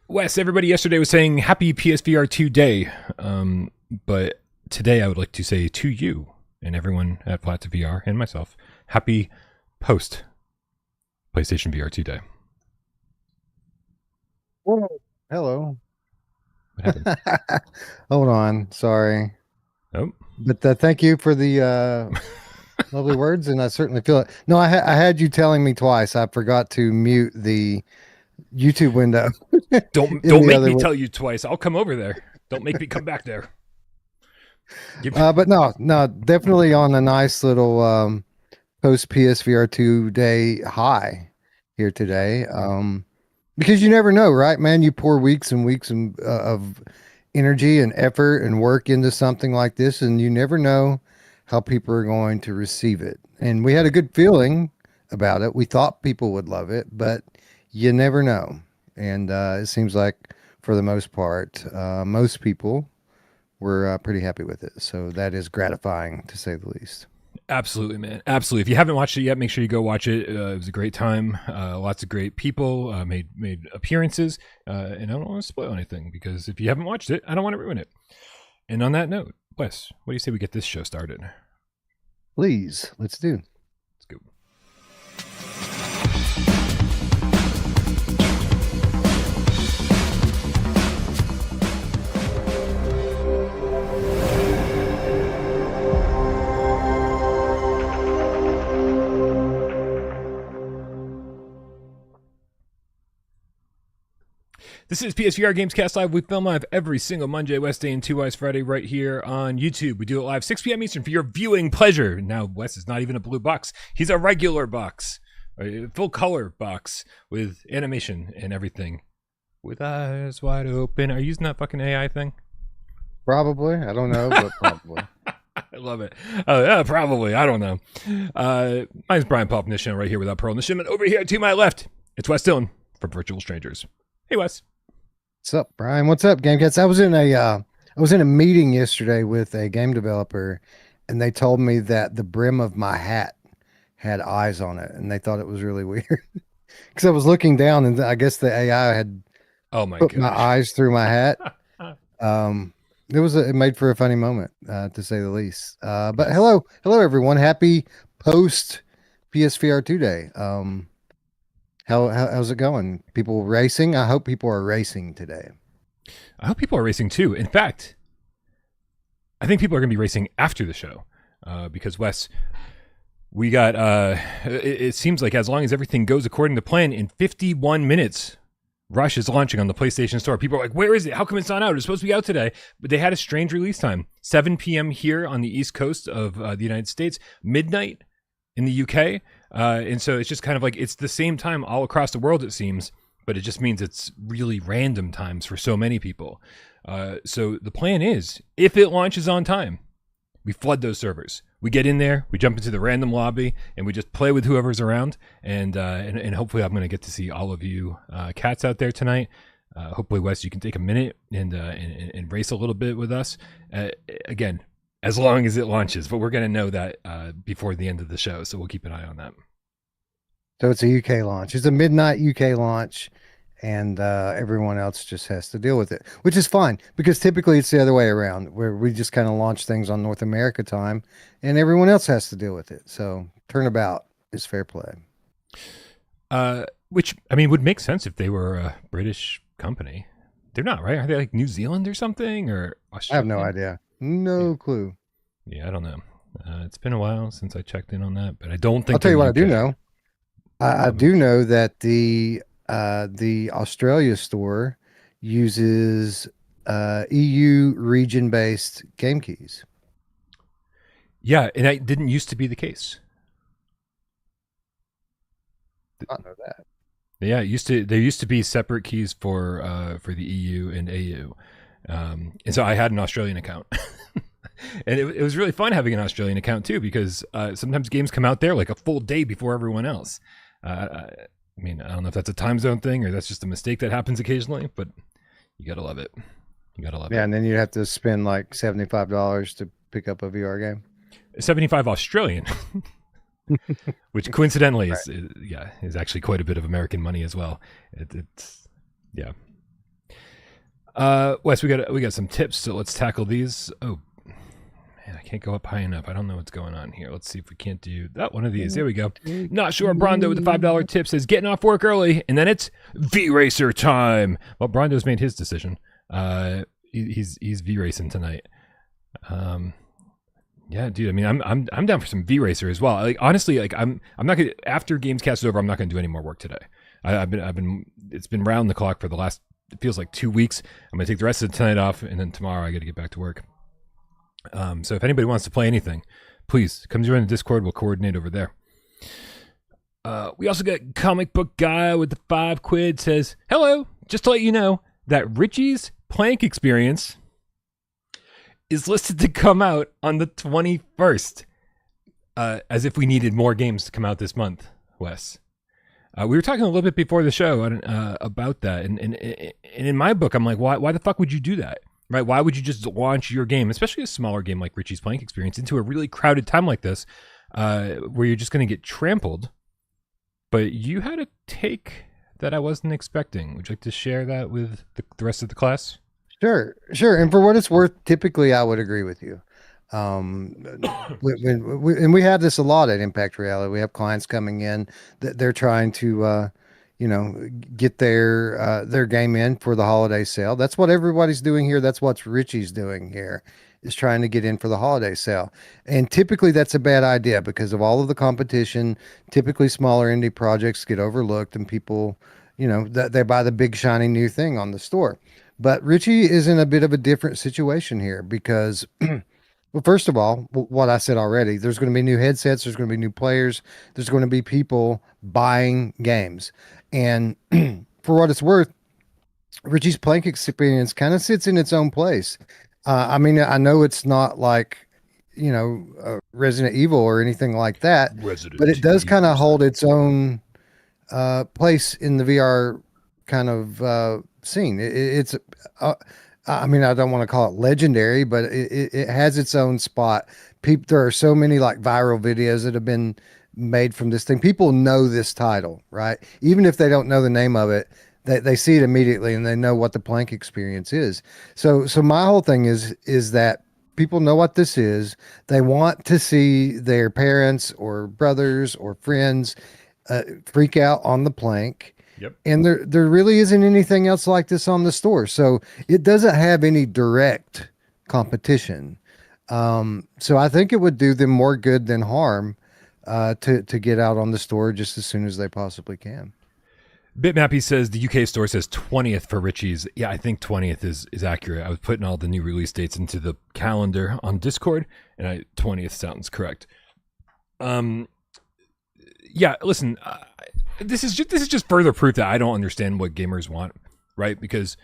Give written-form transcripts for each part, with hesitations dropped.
Wes, everybody yesterday was saying happy PSVR2 Day, but today I would like to say to you and everyone at Flats VR and myself, happy post PlayStation VR2 Day. Whoa. Hello. What happened? Hold on. Sorry. Oh, But thank you for the lovely words, and I certainly feel it. No, I had you telling me twice. I forgot to mute the YouTube window. don't in the make other me one. tell you twice. I'll come over there. Don't make me come back there. But no, definitely on a nice little post PSVR2 day high here today. Because you never know, right, man? You pour weeks and weeks of energy and effort and work into something like this, and you never know how people are going to receive it. And we had a good feeling about it. We thought people would love it, but you never know. And it seems like, for the most part, most people were pretty happy with it. So that is gratifying, to say the least. Absolutely, man. Absolutely. If you haven't watched it yet, make sure you go watch it. It was a great time. Lots of great people made appearances. And I don't want to spoil anything because if you haven't watched it, I don't want to ruin it. And on that note, Wes, what do you say we get this show started? Please, let's do. Let's go. This is PSVR GamesCast Live. We film live every single Monday, Wednesday, and 2 Eyes Friday right here on YouTube. We do it live 6 p.m. Eastern for your viewing pleasure. Now, Wes is not even a blue box. He's a regular box, a full color box with animation and everything. With eyes wide open. Are you using that fucking AI thing? Probably. I don't know, but probably. I love it. Yeah, probably. I don't know. My name's Brian Paul from this channel right here without Parole. And over here to my left, it's Wes Dillon from Virtual Strangers. Hey, Wes. What's up, Brian? What's up, GameCats? I was in a meeting yesterday with a game developer, and they told me that the brim of my hat had eyes on it, and they thought it was really weird. Because I was looking down, and I guess the AI had put my eyes through my hat. It made for a funny moment, to say the least. But hello, everyone. Happy post PSVR2 Day. How's it going? People racing? I hope people are racing today. I hope people are racing too. In fact, I think people are going to be racing after the show because, Wes, we got, it seems like as long as everything goes according to plan, in 51 minutes, Rush is launching on the PlayStation Store. People are like, where is it? How come it's not out? It's supposed to be out today. But they had a strange release time. 7 p.m. here on the East Coast of the United States, midnight in the UK. And so it's just kind of like it's the same time all across the world, it seems, but it just means it's really random times for so many people. So the plan is, if it launches on time, we flood those servers. We get in there, we jump into the random lobby, and we just play with whoever's around. And hopefully I'm going to get to see all of you cats out there tonight. Hopefully, Wes, you can take a minute and race a little bit with us. Again, as long as it launches, but we're going to know that before the end of the show, so we'll keep an eye on that. So it's a UK launch. It's a midnight UK launch, and everyone else just has to deal with it, which is fine because typically it's the other way around, where we just kind of launch things on North America time, and everyone else has to deal with it. So turnabout is fair play. Which, I mean, would make sense if they were a British company. They're not, right? Are they like New Zealand or something? Or Australia? I have no idea. No clue. Yeah, I don't know. It's been a while since I checked in on that, but I don't think. I'll tell you what I do know. I do know that the Australia store uses EU region-based game keys. Yeah, and that didn't used to be the case. I don't know that. Yeah, there used to be separate keys for the EU and AU, and so I had an Australian account, and it was really fun having an Australian account too because sometimes games come out there like a full day before everyone else. I mean, I don't know if that's a time zone thing or that's just a mistake that happens occasionally, but you gotta love it. You gotta love it. Yeah, and then you have to spend like $75 to pick up a VR game. 75 Australian. Which coincidentally is actually quite a bit of American money as well. It's yeah. Wes, we got some tips, so let's tackle these. Oh man, I can't go up high enough. I don't know what's going on here. Let's see if we can't do that one of these. There we go. Not sure. Brondo with the $5 tip says getting off work early, and then it's VRacer time. Well, Brondo's made his decision. He's V-racing tonight. Yeah, dude. I mean, I'm down for some VRacer as well. Like honestly, like I'm not gonna, after GAMESCAST is over, I'm not gonna do any more work today. I've been it's been round the clock for the last, it feels like 2 weeks. I'm gonna take the rest of the tonight off, and then tomorrow I got to get back to work. So if anybody wants to play anything, please come join the Discord. We'll coordinate over there. We also got Comic Book Guy with the £5 says, hello, just to let you know that Richies Plank Experience is listed to come out on the 21st. As if we needed more games to come out this month, Wes. We were talking a little bit before the show about that. And in my book, I'm like, why the fuck would you do that? Right? Why would you just launch your game, especially a smaller game like Richies Plank Experience, into a really crowded time like this, where you're just going to get trampled? But you had a take that I wasn't expecting. Would you like to share that with the rest of the class? Sure. And for what it's worth, typically I would agree with you. And we have this a lot at Impact Reality. We have clients coming in that they're trying to, get their game in for the holiday sale. That's what everybody's doing here. That's what Richie's doing here, is trying to get in for the holiday sale. And typically that's a bad idea because of all of the competition. Typically smaller indie projects get overlooked and people, they buy the big shiny new thing on the store. But Richie is in a bit of a different situation here because, well, first of all, what I said already, there's going to be new headsets, there's going to be new players, there's going to be people buying games. And for what it's worth, Richie's Plank Experience kind of sits in its own place. I mean, I know it's not like, Resident Evil or anything like that, but it does kind of hold its own place in the VR kind of scene. It's I mean, I don't want to call it legendary, but it has its own spot. There are so many like viral videos that have been made from this thing. People know this title, right? Even if they don't know the name of it, they see it immediately and they know what the Plank Experience is. So my whole thing is that people know what this is. They want to see their parents or brothers or friends freak out on the plank. Yep. And there really isn't anything else like this on the store. So it doesn't have any direct competition. So I think it would do them more good than harm to get out on the store just as soon as they possibly can. Bitmappy says the UK store says 20th for Richies. Yeah, I think 20th is accurate. I was putting all the new release dates into the calendar on Discord, and 20th sounds correct. Yeah, listen, this is just further proof that I don't understand what gamers want, right? Because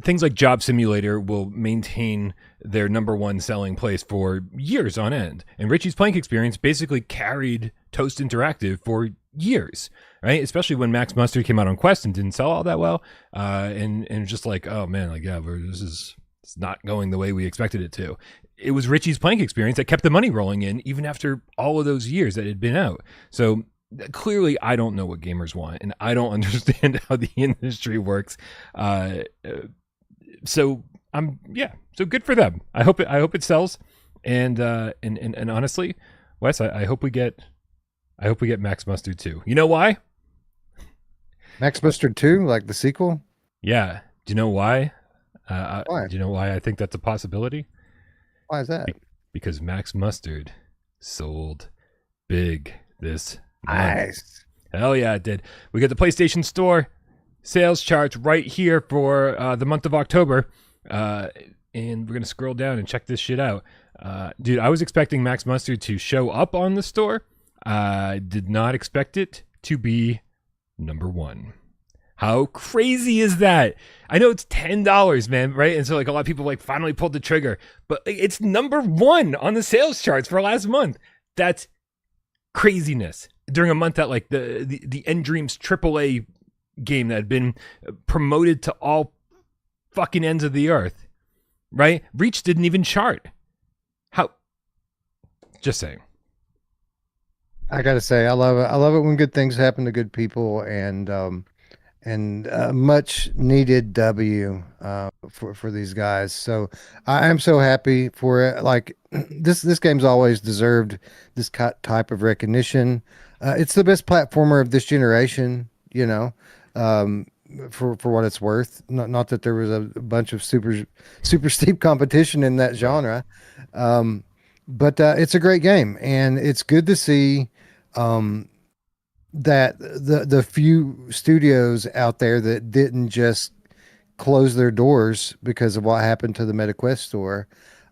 things like Job Simulator will maintain their number one selling place for years on end. And Richie's Plank Experience basically carried Toast Interactive for years, right? Especially when Max Mustard came out on Quest and didn't sell all that well. And just like, oh man, like, yeah, it's not going the way we expected it to. It was Richie's Plank Experience that kept the money rolling in even after all of those years that it had been out. So clearly I don't know what gamers want and I don't understand how the industry works. So good for them. I hope it sells. And honestly, Wes, I hope we get Max Mustard 2. You know why? Max Mustard 2, like the sequel? Yeah. Do you know why? Why? Do you know why I think that's a possibility? Why is that? Because Max Mustard sold big this Nice. month. Hell yeah, it did. We got the PlayStation Store sales charts right here for the month of October. And we're going to scroll down and check this shit out. Dude, I was expecting Max Mustard to show up on the store. I did not expect it to be number one. How crazy is that? I know it's $10, man, right? And so like a lot of people like finally pulled the trigger, but it's number one on the sales charts for last month. That's craziness during a month that like the End Dreams AAA game that had been promoted to all fucking ends of the earth, right? Reach didn't even chart. How? Just saying. I gotta say, I love it. I love it when good things happen to good people, and and much needed W for these guys. So I am so happy for it. Like this game's always deserved this type of recognition. It's the best platformer of this generation, you know. Um, for what it's worth, not that there was a bunch of super steep competition in that genre, um, but it's a great game, and it's good to see um, that the few studios out there that didn't just close their doors because of what happened to the MetaQuest store,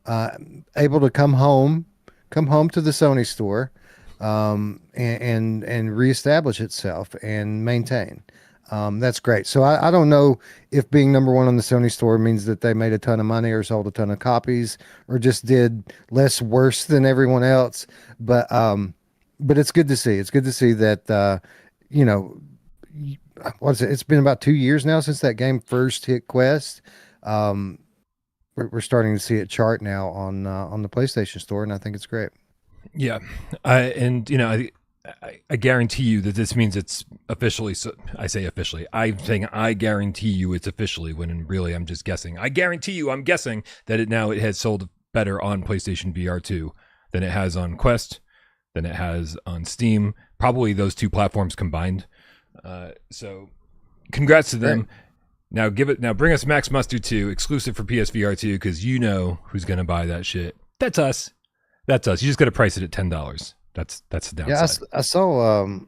uh, able to come home to the Sony store, and reestablish itself and maintain. That's great. So I don't know if being number one on the Sony store means that they made a ton of money or sold a ton of copies or just did less worse than everyone else. But it's good to see. It's good to see that you know, what is it? It's been about 2 years now since that game first hit Quest. Um, we're starting to see it chart now on the PlayStation Store, and I think it's great. Yeah, and I guarantee you that this means it's officially. So I say officially. I'm saying I guarantee you it's officially. When really I'm just guessing. I guarantee you I'm guessing that it has sold better on PlayStation VR2 than it has on Quest, than it has on Steam. Probably those two platforms combined. So, congrats to them. Great. Now bring us Max Muster 2 exclusive for PSVR2 because you know who's gonna buy that shit. That's us. That's us. You just got to price it at $10. That's the downside. Yeah,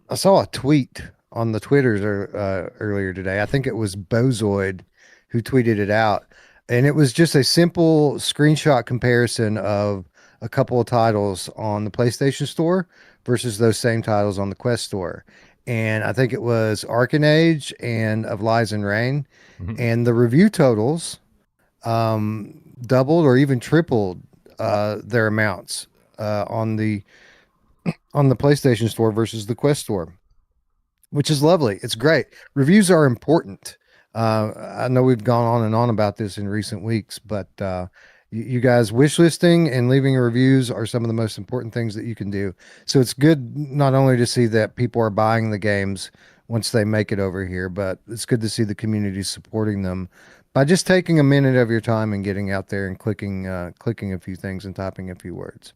I saw a tweet on the Twitters earlier today. I think it was Bozoid who tweeted it out, and it was just a simple screenshot comparison of a couple of titles on the PlayStation Store versus those same titles on the Quest Store. And I think it was Arcanage and Of Lies and Rain, and the review totals doubled or even tripled their amounts on the PlayStation Store versus the Quest Store, which is lovely. It's great. Reviews are important. I know we've gone on and on about this in recent weeks, but you guys wishlisting and leaving reviews are some of the most important things that you can do. So it's good not only to see that people are buying the games once they make it over here, but it's good to see the community supporting them by just taking a minute of your time and getting out there and clicking a few things and typing a few words.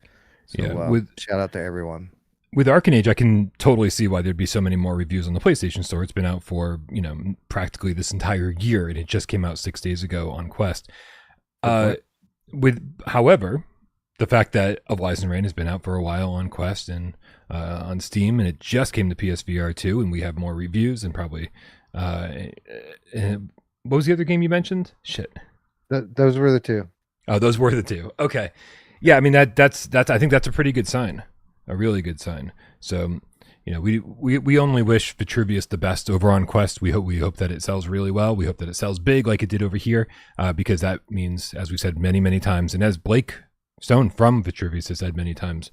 So shout out to everyone. With Arcanage, I can totally see why there'd be so many more reviews on the PlayStation Store. It's been out for, practically this entire year, and it just came out 6 days ago on Quest. However, the fact that Of Lies and Rain has been out for a while on Quest and on Steam, and it just came to PSVR 2, and we have more reviews and probably... what was the other game you mentioned? Shit. Those were the two. Oh, those were the two. Okay. Yeah, I mean, that's I think that's a pretty good sign. A really good sign. So, we only wish Vitruvius the best over on Quest. We hope that it sells really well. We hope that it sells big like it did over here, because that means, as we've said many, many times, and as Blake Stone from Vitruvius has said many times,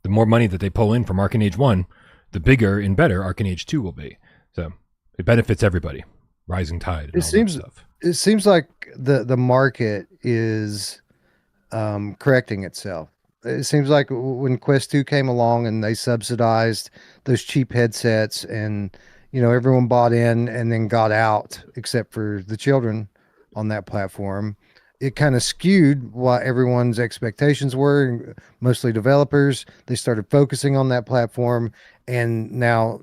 the more money that they pull in from Arcanage 1, the bigger and better Arcanage 2 will be. So it benefits everybody. Rising tide. It seems like the market is correcting itself. It seems like when Quest 2 came along and they subsidized those cheap headsets, and everyone bought in and then got out except for the children on that platform, it kind of skewed what everyone's expectations were, mostly developers. They started focusing on that platform, and now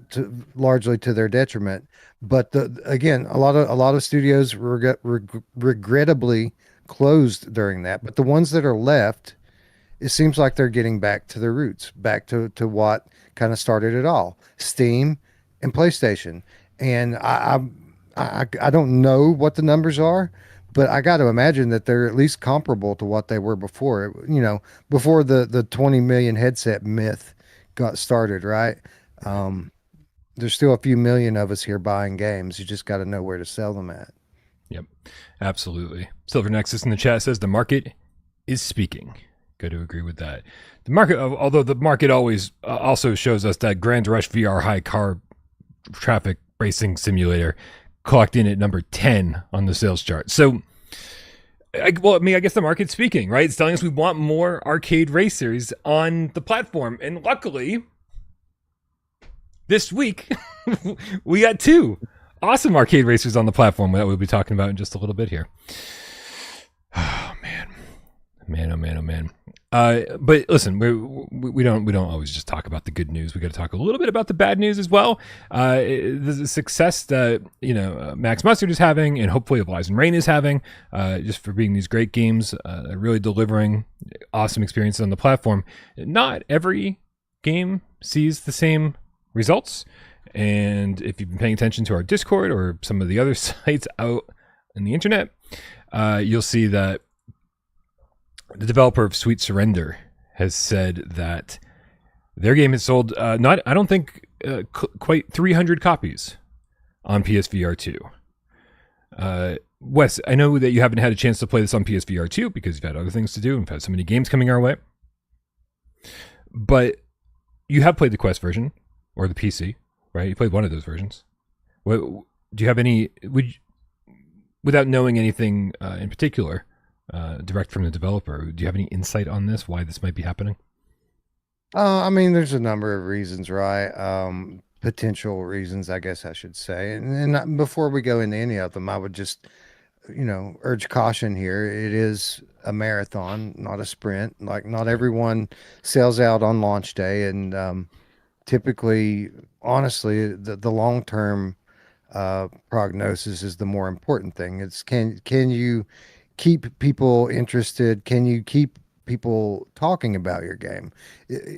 largely to their detriment. But again, a lot of studios regrettably closed during that. But the ones that are left, it seems like they're getting back to their roots, back to what kind of started it all: Steam and PlayStation. And I don't know what the numbers are, but I got to imagine that they're at least comparable to what they were before. Before the 20 million headset myth got started, right? There's still a few million of us here buying games. You just got to know where to sell them at. Yep, absolutely. Silver Nexus in the chat says the market is speaking. Got to agree with that. The market, although the market always also shows us that Grand Rush VR high car traffic racing simulator clocked in at number 10 on the sales chart. So, I guess the market's speaking, right? It's telling us we want more arcade racers on the platform. And luckily, this week, we got two awesome arcade racers on the platform that we'll be talking about in just a little bit here. Oh man. Oh man. But listen, we don't always just talk about the good news. We got to talk a little bit about the bad news as well. The success that Max Mustard is having, and hopefully Lies and Rain is having, just for being these great games, really delivering awesome experiences on the platform. Not every game sees the same results, and if you've been paying attention to our Discord or some of the other sites out on the internet, you'll see that the developer of Sweet Surrender has said that their game has sold I don't think quite 300 copies on PSVR2. Wes, I know that you haven't had a chance to play this on PSVR2 because you've had other things to do and we've had so many games coming our way. But you have played the Quest version or the PC, right? You played one of those versions. What do you have any? Without knowing anything in particular, direct from the developer, do you have any insight on this? Why this might be happening? I mean, there's a number of reasons, right? Potential reasons, I guess I should say. And before we go into any of them, I would just, urge caution here. It is a marathon, not a sprint. Like, not everyone sells out on launch day, and typically, honestly, the long-term prognosis is the more important thing. It's can you keep people interested? Can you keep people talking about your game?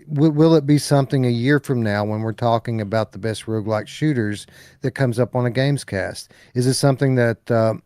Will it be something a year from now when we're talking about the best roguelike shooters that comes up on a GAMESCAST? Is it something that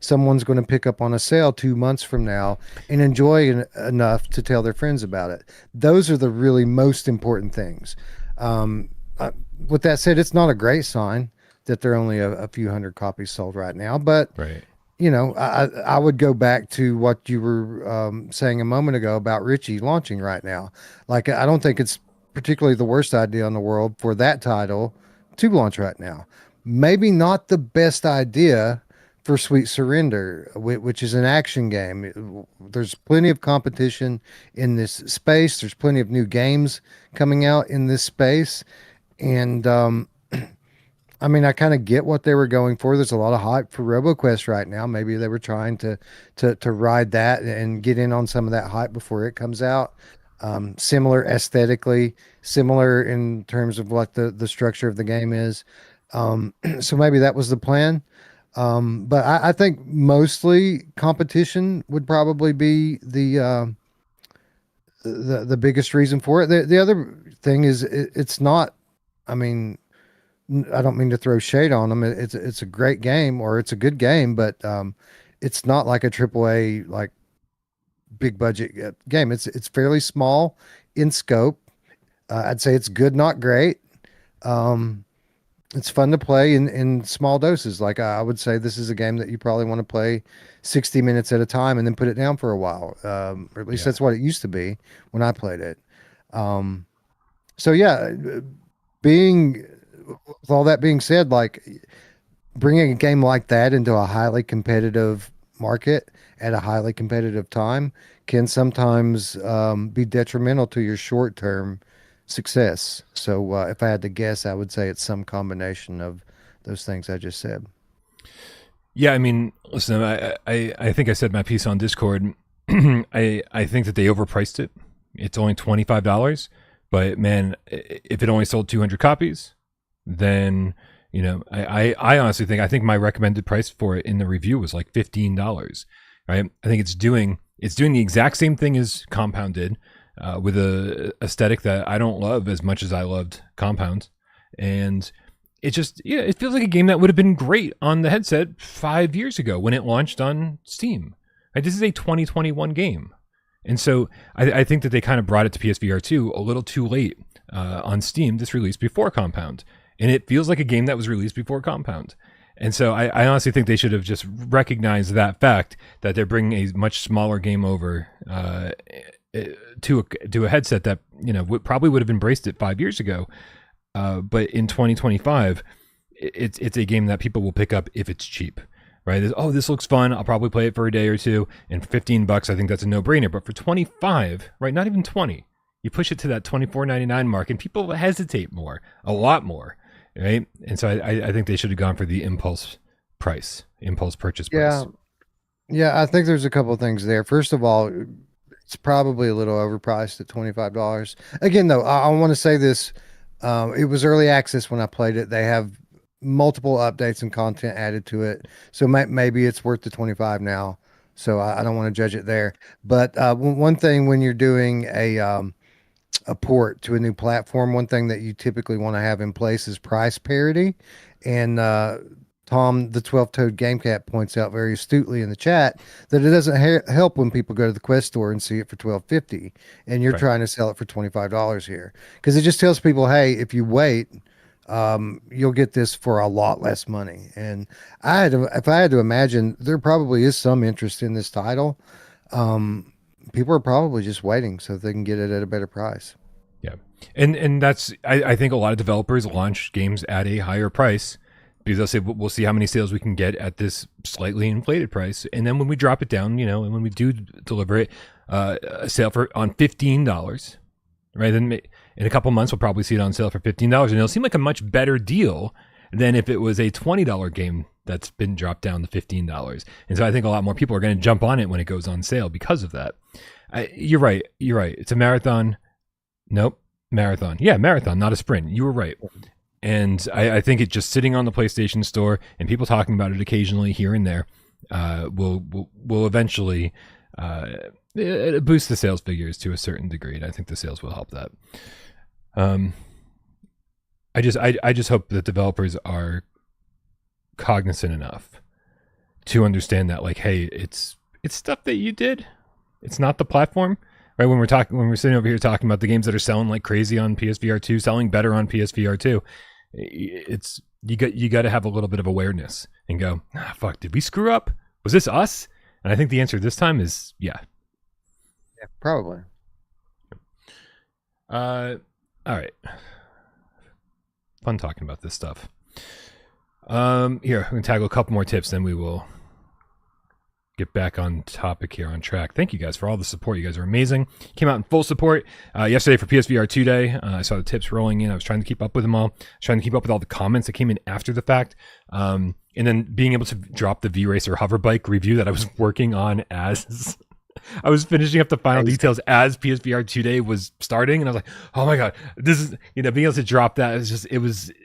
someone's going to pick up on a sale 2 months from now and enjoy enough to tell their friends about it? Those are the really most important things. With that said, it's not a great sign that there are only a few hundred copies sold right now, but right. I would go back to what you were saying a moment ago about Richies launching right now. Like, I don't think it's particularly the worst idea in the world for that title to launch right now. Maybe not the best idea for Sweet Surrender, which is an action game. There's plenty of competition in this space. There's plenty of new games coming out in this space. And, I mean, I kind of get what they were going for. There's a lot of hype for RoboQuest right now. Maybe they were trying to ride that and get in on some of that hype before it comes out. Similar aesthetically, similar in terms of what the structure of the game is. So maybe that was the plan. But I think mostly competition would probably be the biggest reason for it. The other thing is it's not, I mean, I don't mean to throw shade on them. It's a great game, or it's a good game, but it's not like a AAA, like, big budget game. It's fairly small in scope. I'd say it's good, not great. It's fun to play in small doses. Like, I would say this is a game that you probably want to play 60 minutes at a time and then put it down for a while. Or at least that's what it used to be when I played it. So yeah, with all that being said, like, bringing a game like that into a highly competitive market at a highly competitive time can sometimes be detrimental to your short-term success. So if I had to guess, I would say it's some combination of those things I just said. Yeah, I mean, listen, I think I said my piece on Discord. I think that they overpriced it. It's only $25, but man, if it only sold 200 copies, then I honestly think my recommended price for it in the review was like $15, right? I think it's doing the exact same thing as Compound did, with a aesthetic that I don't love as much as I loved Compound, and it just it feels like a game that would have been great on the headset 5 years ago when it launched on Steam. Right? This is a 2021 game, and so I think that they kind of brought it to PSVR2 a little too late on Steam. This released before Compound. And it feels like a game that was released before Compound. And so I honestly think they should have just recognized that fact, that they're bringing a much smaller game over to a headset that probably would have embraced it 5 years ago. But in 2025, it's a game that people will pick up if it's cheap. Right? This looks fun. I'll probably play it for a day or two. And $15, I think that's a no-brainer. But for 25, right? Not even 20. You push it to that $24.99 mark, and people hesitate more, a lot more. right? And so I think they should have gone for the impulse purchase price. Yeah, I think there's a couple of things there. First of all, it's probably a little overpriced at $25. Again, though, I want to say this. It was early access when I played it. They have multiple updates and content added to it. So maybe it's worth the 25 now. So I don't want to judge it there. But one thing when you're doing a port to a new platform, one thing that you typically want to have in place is price parity. And Tom, the 12-toed game cat, points out very astutely in the chat that it doesn't help when people go to the Quest store and see it for $12.50 and you're trying to sell it for $25 here, because it just tells people, hey, if you wait, you'll get this for a lot less money. And if I had to imagine, there probably is some interest in this title. People are probably just waiting so they can get it at a better price. Yeah, and that's I think a lot of developers launch games at a higher price, because they'll say, we'll see how many sales we can get at this slightly inflated price. And then when we drop it down, you know, and when we do deliver it, a sale on $15, right? Then in a couple months, we'll probably see it on sale for $15. And it'll seem like a much better deal than if it was a $20 game that's been dropped down to $15. And so I think a lot more people are going to jump on it when it goes on sale because of that. You're right. It's a marathon. Nope. Marathon. Yeah, marathon, not a sprint. You were right. And I think it just sitting on the PlayStation Store and people talking about it occasionally here and there will eventually boost the sales figures to a certain degree. And I think the sales will help that. I just hope that developers are cognizant enough to understand that, like, hey, it's stuff that you did. It's not the platform. Right, when we're sitting over here talking about the games that are selling like crazy on PSVR2, selling better on PSVR2, it's you got to have a little bit of awareness and go, fuck, did we screw up? Was this us? And I think the answer this time is yeah. Yeah, probably. All right. Fun talking about this stuff. Here, I'm gonna tackle a couple more tips, then we will get back on topic here, on track. Thank you guys for all the support. You guys are amazing. Came out in full support yesterday for PSVR2 Day. I saw the tips rolling in. I was trying to keep up with them all. I was trying to keep up with all the comments that came in after the fact. And then being able to drop the VRacer Hoverbike review that I was working on as I was finishing up the final details as PSVR2 Day was starting, and I was like, "Oh my god, this is," being able to drop that.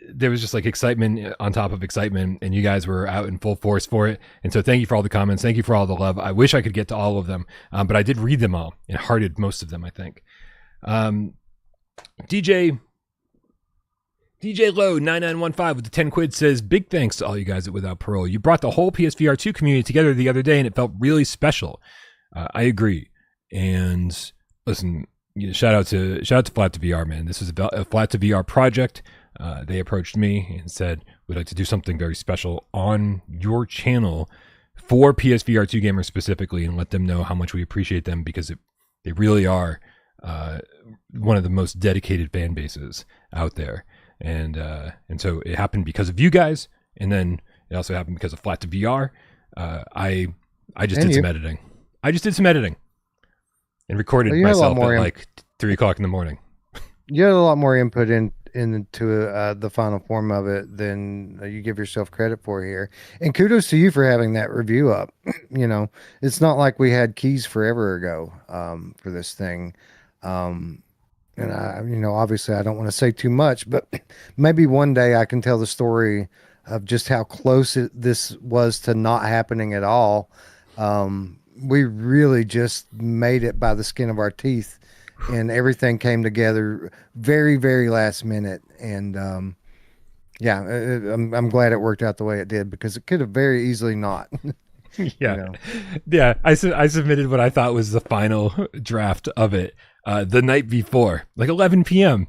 There was just like excitement on top of excitement, and you guys were out in full force for it. And so, thank you for all the comments, thank you for all the love. I wish I could get to all of them, but I did read them all and hearted most of them, I think. DJ Low 9915 with the 10 quid says, "Big thanks to all you guys at Without Parole. You brought the whole PSVR2 community together the other day, and it felt really special." I agree. And listen, shout out to Flat to VR, man. This was a Flat to VR project. They approached me and said, "We'd like to do something very special on your channel for PSVR2 gamers specifically, and let them know how much we appreciate them, because they really are one of the most dedicated fan bases out there." And so it happened because of you guys, and then it also happened because of Flat to VR. I just did some editing. I just did some editing and recorded myself at like 3 o'clock in the morning. You had a lot more input into the final form of it than you give yourself credit for here. And kudos to you for having that review up. It's not like we had keys forever ago for this thing. And obviously I don't want to say too much, but maybe one day I can tell the story of just how close this was to not happening at all. We really just made it by the skin of our teeth, and everything came together very, very last minute. And I'm glad it worked out the way it did, because it could have very easily not. Yeah. Yeah. I submitted what I thought was the final draft of it the night before, like 11 p.m.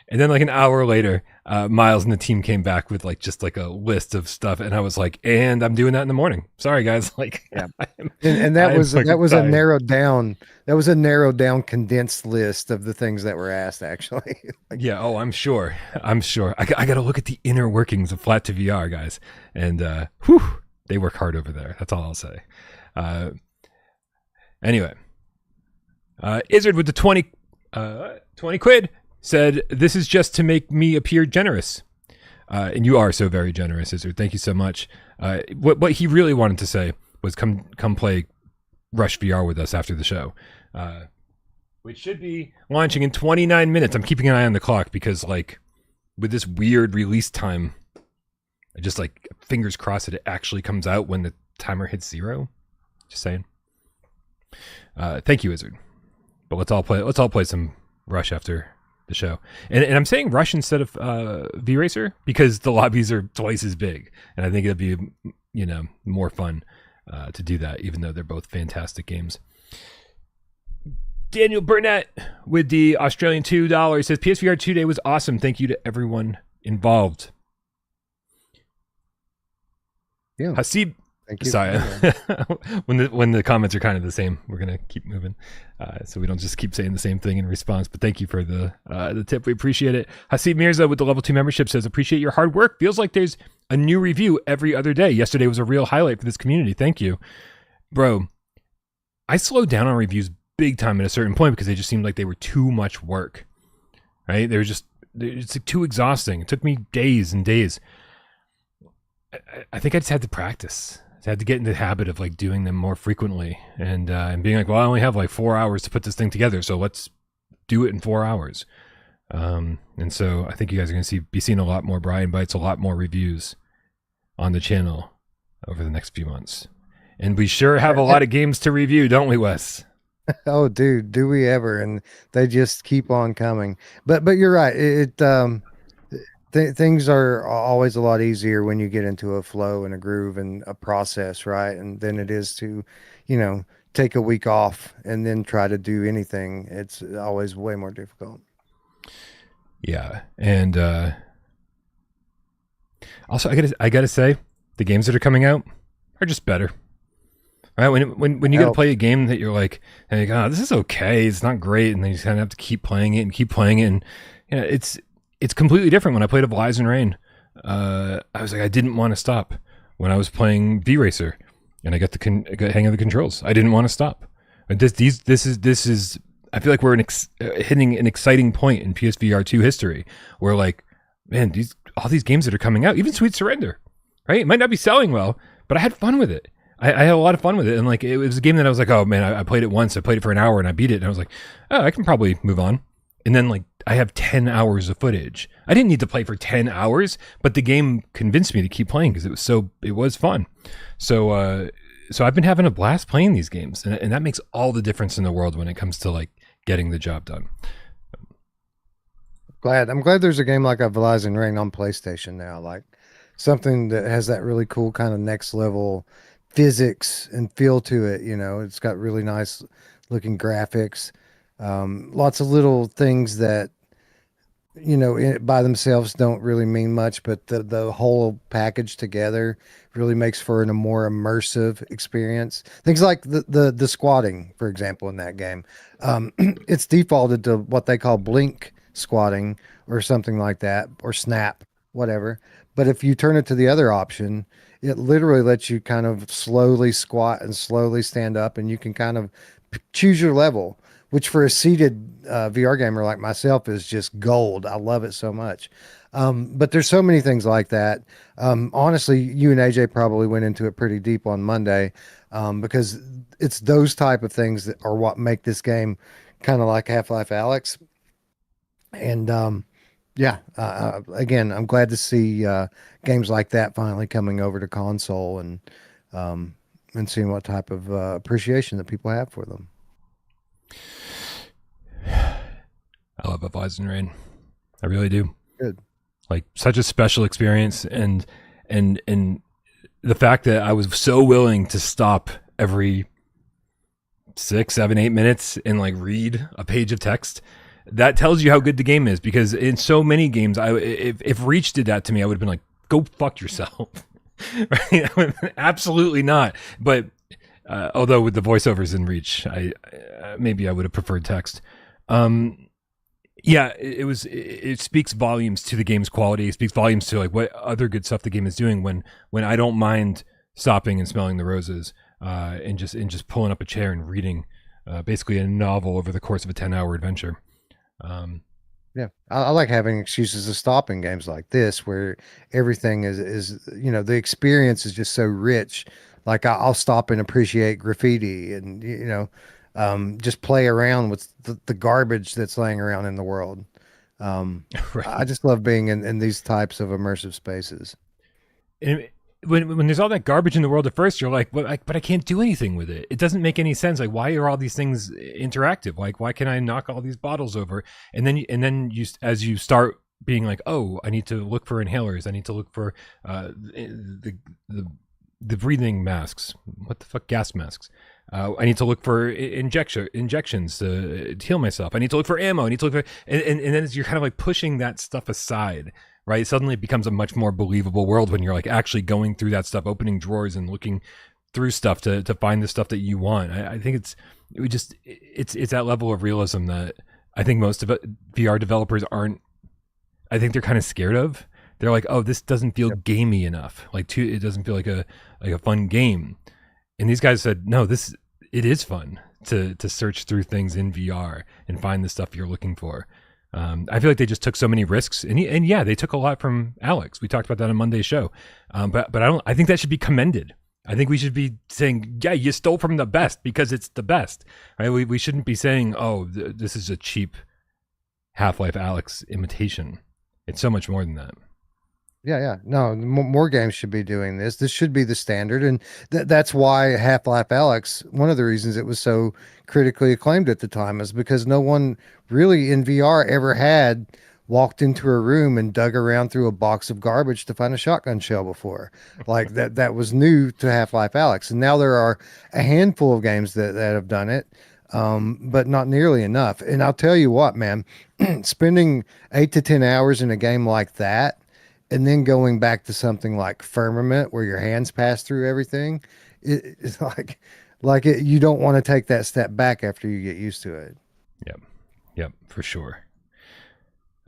And then like an hour later, Miles and the team came back with just a list of stuff, and I was like, "And I'm doing that in the morning. Sorry, guys." Yeah. And that was a narrowed down, condensed list of the things that were asked, actually. Yeah. Oh, I'm sure. I got to look at the inner workings of Flat to VR, guys, and they work hard over there. That's all I'll say. Anyway, Izzard with the 20 quid said, "This is just to make me appear generous. And you are so very generous, Izzard. Thank you so much. What he really wanted to say was come play Rush VR with us after the show, which should be launching in 29 minutes. I'm keeping an eye on the clock because, like, with this weird release time, I just, like, fingers crossed that it actually comes out when the timer hits 0. Just saying. Thank you, Izzard. But let's all play some Rush after the show. And I'm saying Rush instead of VRacer because the lobbies are twice as big, and I think it'll be, you know, more fun to do that, even though they're both fantastic games. Daniel Burnett with the Australian $2 says PSVR2 Day was awesome. Thank you to everyone involved. Yeah. Hasib, thank you. sorry, when the comments are kind of the same, we're gonna keep moving, so we don't just keep saying the same thing in response. But thank you for the tip. We appreciate it. Hasib Mirza with the level 2 membership says, appreciate your hard work. Feels like there's a new review every other day. Yesterday was a real highlight for this community. Thank you, bro. I slowed down on reviews big time at a certain point because they just seemed like they were too much work. Right? It's like too exhausting. It took me days and days. I think I just had to practice. I had to get into the habit of, like, doing them more frequently and being like, well, I only have like 4 hours to put this thing together, so let's do it in 4 hours. And so I think you guys are going to be seeing a lot more Brian Bites, a lot more reviews on the channel over the next few months. And we sure have a lot of games to review, don't we, Wes? Oh, dude, do we ever? And they just keep on coming. But you're right. Things are always a lot easier when you get into a flow and a groove and a process, right? And then it is to, you know, take a week off and then try to do anything. It's always way more difficult. Yeah, and also I gotta say, the games that are coming out are just better. Right, when you got to play a game that you're like, oh, this is okay, it's not great, and then you kind of have to keep playing it, and you know, it's completely different. When I played Elation Rain, I was like, I didn't want to stop. When I was playing VRacer, and I got the hang of the controls, I didn't want to stop. This is. I feel like we're hitting an exciting point in PSVR2 history, where, like, man, all these games that are coming out, even Sweet Surrender, right? It might not be selling well, but I had fun with it. I had a lot of fun with it, and, like, it was a game that I was like, oh man, I played it once, I played it for an hour, and I beat it, and I was like, oh, I can probably move on. And then, like, I have 10 hours of footage. I didn't need to play for 10 hours, but the game convinced me to keep playing because it was fun. So I've been having a blast playing these games, and that makes all the difference in the world when it comes to, like, getting the job done. I'm glad there's a game like Elation Rain on PlayStation now, like something that has that really cool kind of next level physics and feel to it. You know, it's got really nice looking graphics, lots of little things that, you know, by themselves don't really mean much, but the whole package together really makes for a more immersive experience. Things like the squatting, for example, in that game, it's defaulted to what they call blink squatting or something like that, or snap, whatever. But if you turn it to the other option, it literally lets you kind of slowly squat and slowly stand up, and you can kind of choose your level, which for a seated VR gamer like myself is just gold. I love it so much. But there's so many things like that. Honestly, you and AJ probably went into it pretty deep on Monday, because it's those type of things that are what make this game kind of like Half-Life Alyx. And again, I'm glad to see games like that finally coming over to console, and seeing what type of appreciation that people have for them. I love Elation Rain. I really do. Good. Like, such a special experience, and the fact that I was so willing to stop every 6, 7, 8 minutes and, like, read a page of text, that tells you how good the game is. Because in so many games, if Reach did that to me, I would have been like, go fuck yourself. Right? Absolutely not. But although with the voiceovers in Reach, maybe I would have preferred text. Yeah, it speaks volumes to the game's quality. It speaks volumes to, like, what other good stuff the game is doing when I don't mind stopping and smelling the roses, and just pulling up a chair and reading basically a novel over the course of a 10-hour adventure. Yeah, I like having excuses to stop in games like this, where everything is the experience is just so rich. Like I'll stop and appreciate graffiti, and just play around with the garbage that's laying around in the world. I Right. just love being in these types of immersive spaces. And when there's all that garbage in the world at first, you're like, but I can't do anything with it. It doesn't make any sense. Like, why are all these things interactive? Like, why can I knock all these bottles over? And then you, as you start being like, oh, I need to look for inhalers. I need to look for the the breathing masks. What the fuck, gas masks? I need to look for injections to heal myself. I need to look for ammo. I need to look for, and then you're kind of like pushing that stuff aside, right? Suddenly it becomes a much more believable world when you're like actually going through that stuff, opening drawers and looking through stuff to find the stuff that you want. I think it's that level of realism that I think most of it, VR developers aren't. I think they're kind of scared of. They're like, oh, this doesn't feel gamey enough. It doesn't feel like a fun game. And these guys said, no, it is fun to search through things in VR and find the stuff you're looking for. I feel like they just took so many risks, and yeah, they took a lot from Alex. We talked about that on Monday's show, but I think that should be commended. I think we should be saying, yeah, you stole from the best because it's the best, right? We shouldn't be saying, oh, this is a cheap Half-Life Alex imitation. It's so much more than that. Yeah. No, more games should be doing this. This should be the standard, and that's why Half-Life Alyx. One of the reasons it was so critically acclaimed at the time is because no one really in VR ever had walked into a room and dug around through a box of garbage to find a shotgun shell before. Like that was new to Half-Life Alyx, and now there are a handful of games that have done it. But not nearly enough. And I'll tell you what, man, spending 8 to 10 hours in a game like that and then going back to something like Firmament where your hands pass through everything, it's you don't want to take that step back after you get used to it. Yep, for sure.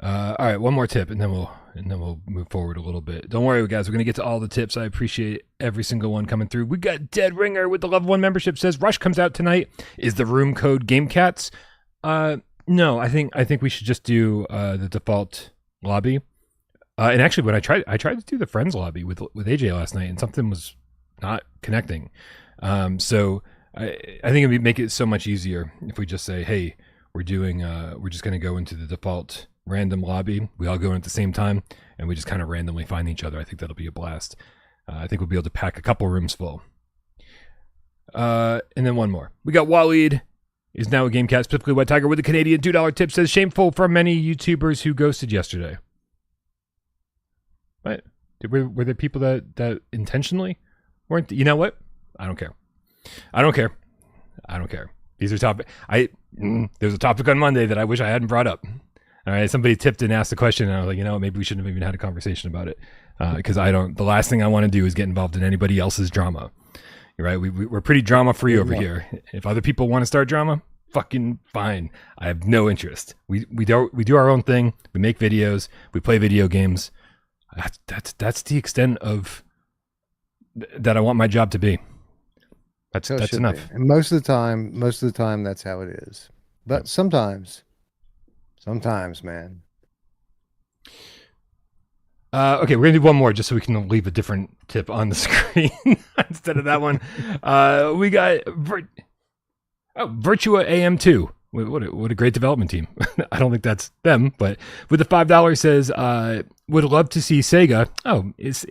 All right, one more tip, and then we'll move forward a little bit. Don't worry, guys. We're gonna get to all the tips. I appreciate every single one coming through. We got Dead Ringer with the level 1 membership. Says Rush comes out tonight. Is the room code GameCats? No, I think we should just do the default lobby. And actually, when I tried to do the friends lobby with AJ last night, and something was not connecting. So I think it'd make it so much easier if we just say, hey, we're just going to go into the default random lobby. We all go in at the same time, and we just kind of randomly find each other. I think that'll be a blast. I think we'll be able to pack a couple rooms full. And then one more. We got Waleed. Is now a GameCast, specifically White Tiger, with a Canadian $2 tip. Says shameful for many YouTubers who ghosted yesterday. What? Were there people that intentionally weren't? You know what? I don't care. These are topic. There's a topic on Monday that I wish I hadn't brought up. All right, somebody tipped and asked a question, and I was like, maybe we shouldn't have even had a conversation about it, because the last thing I want to do is get involved in anybody else's drama. You're right. We're pretty drama free over here. If other people want to start drama, fucking fine. I have no interest. We do our own thing. We make videos. We play video games. That's the extent of that I want my job to be. That's enough. Be. And most of the time, that's how it is. But sometimes, man. Okay, we're gonna do one more just so we can leave a different tip on the screen instead of that one. We got Virtua AM2. What a great development team. I don't think that's them, but with the $5 says, would love to see Sega. Oh, it's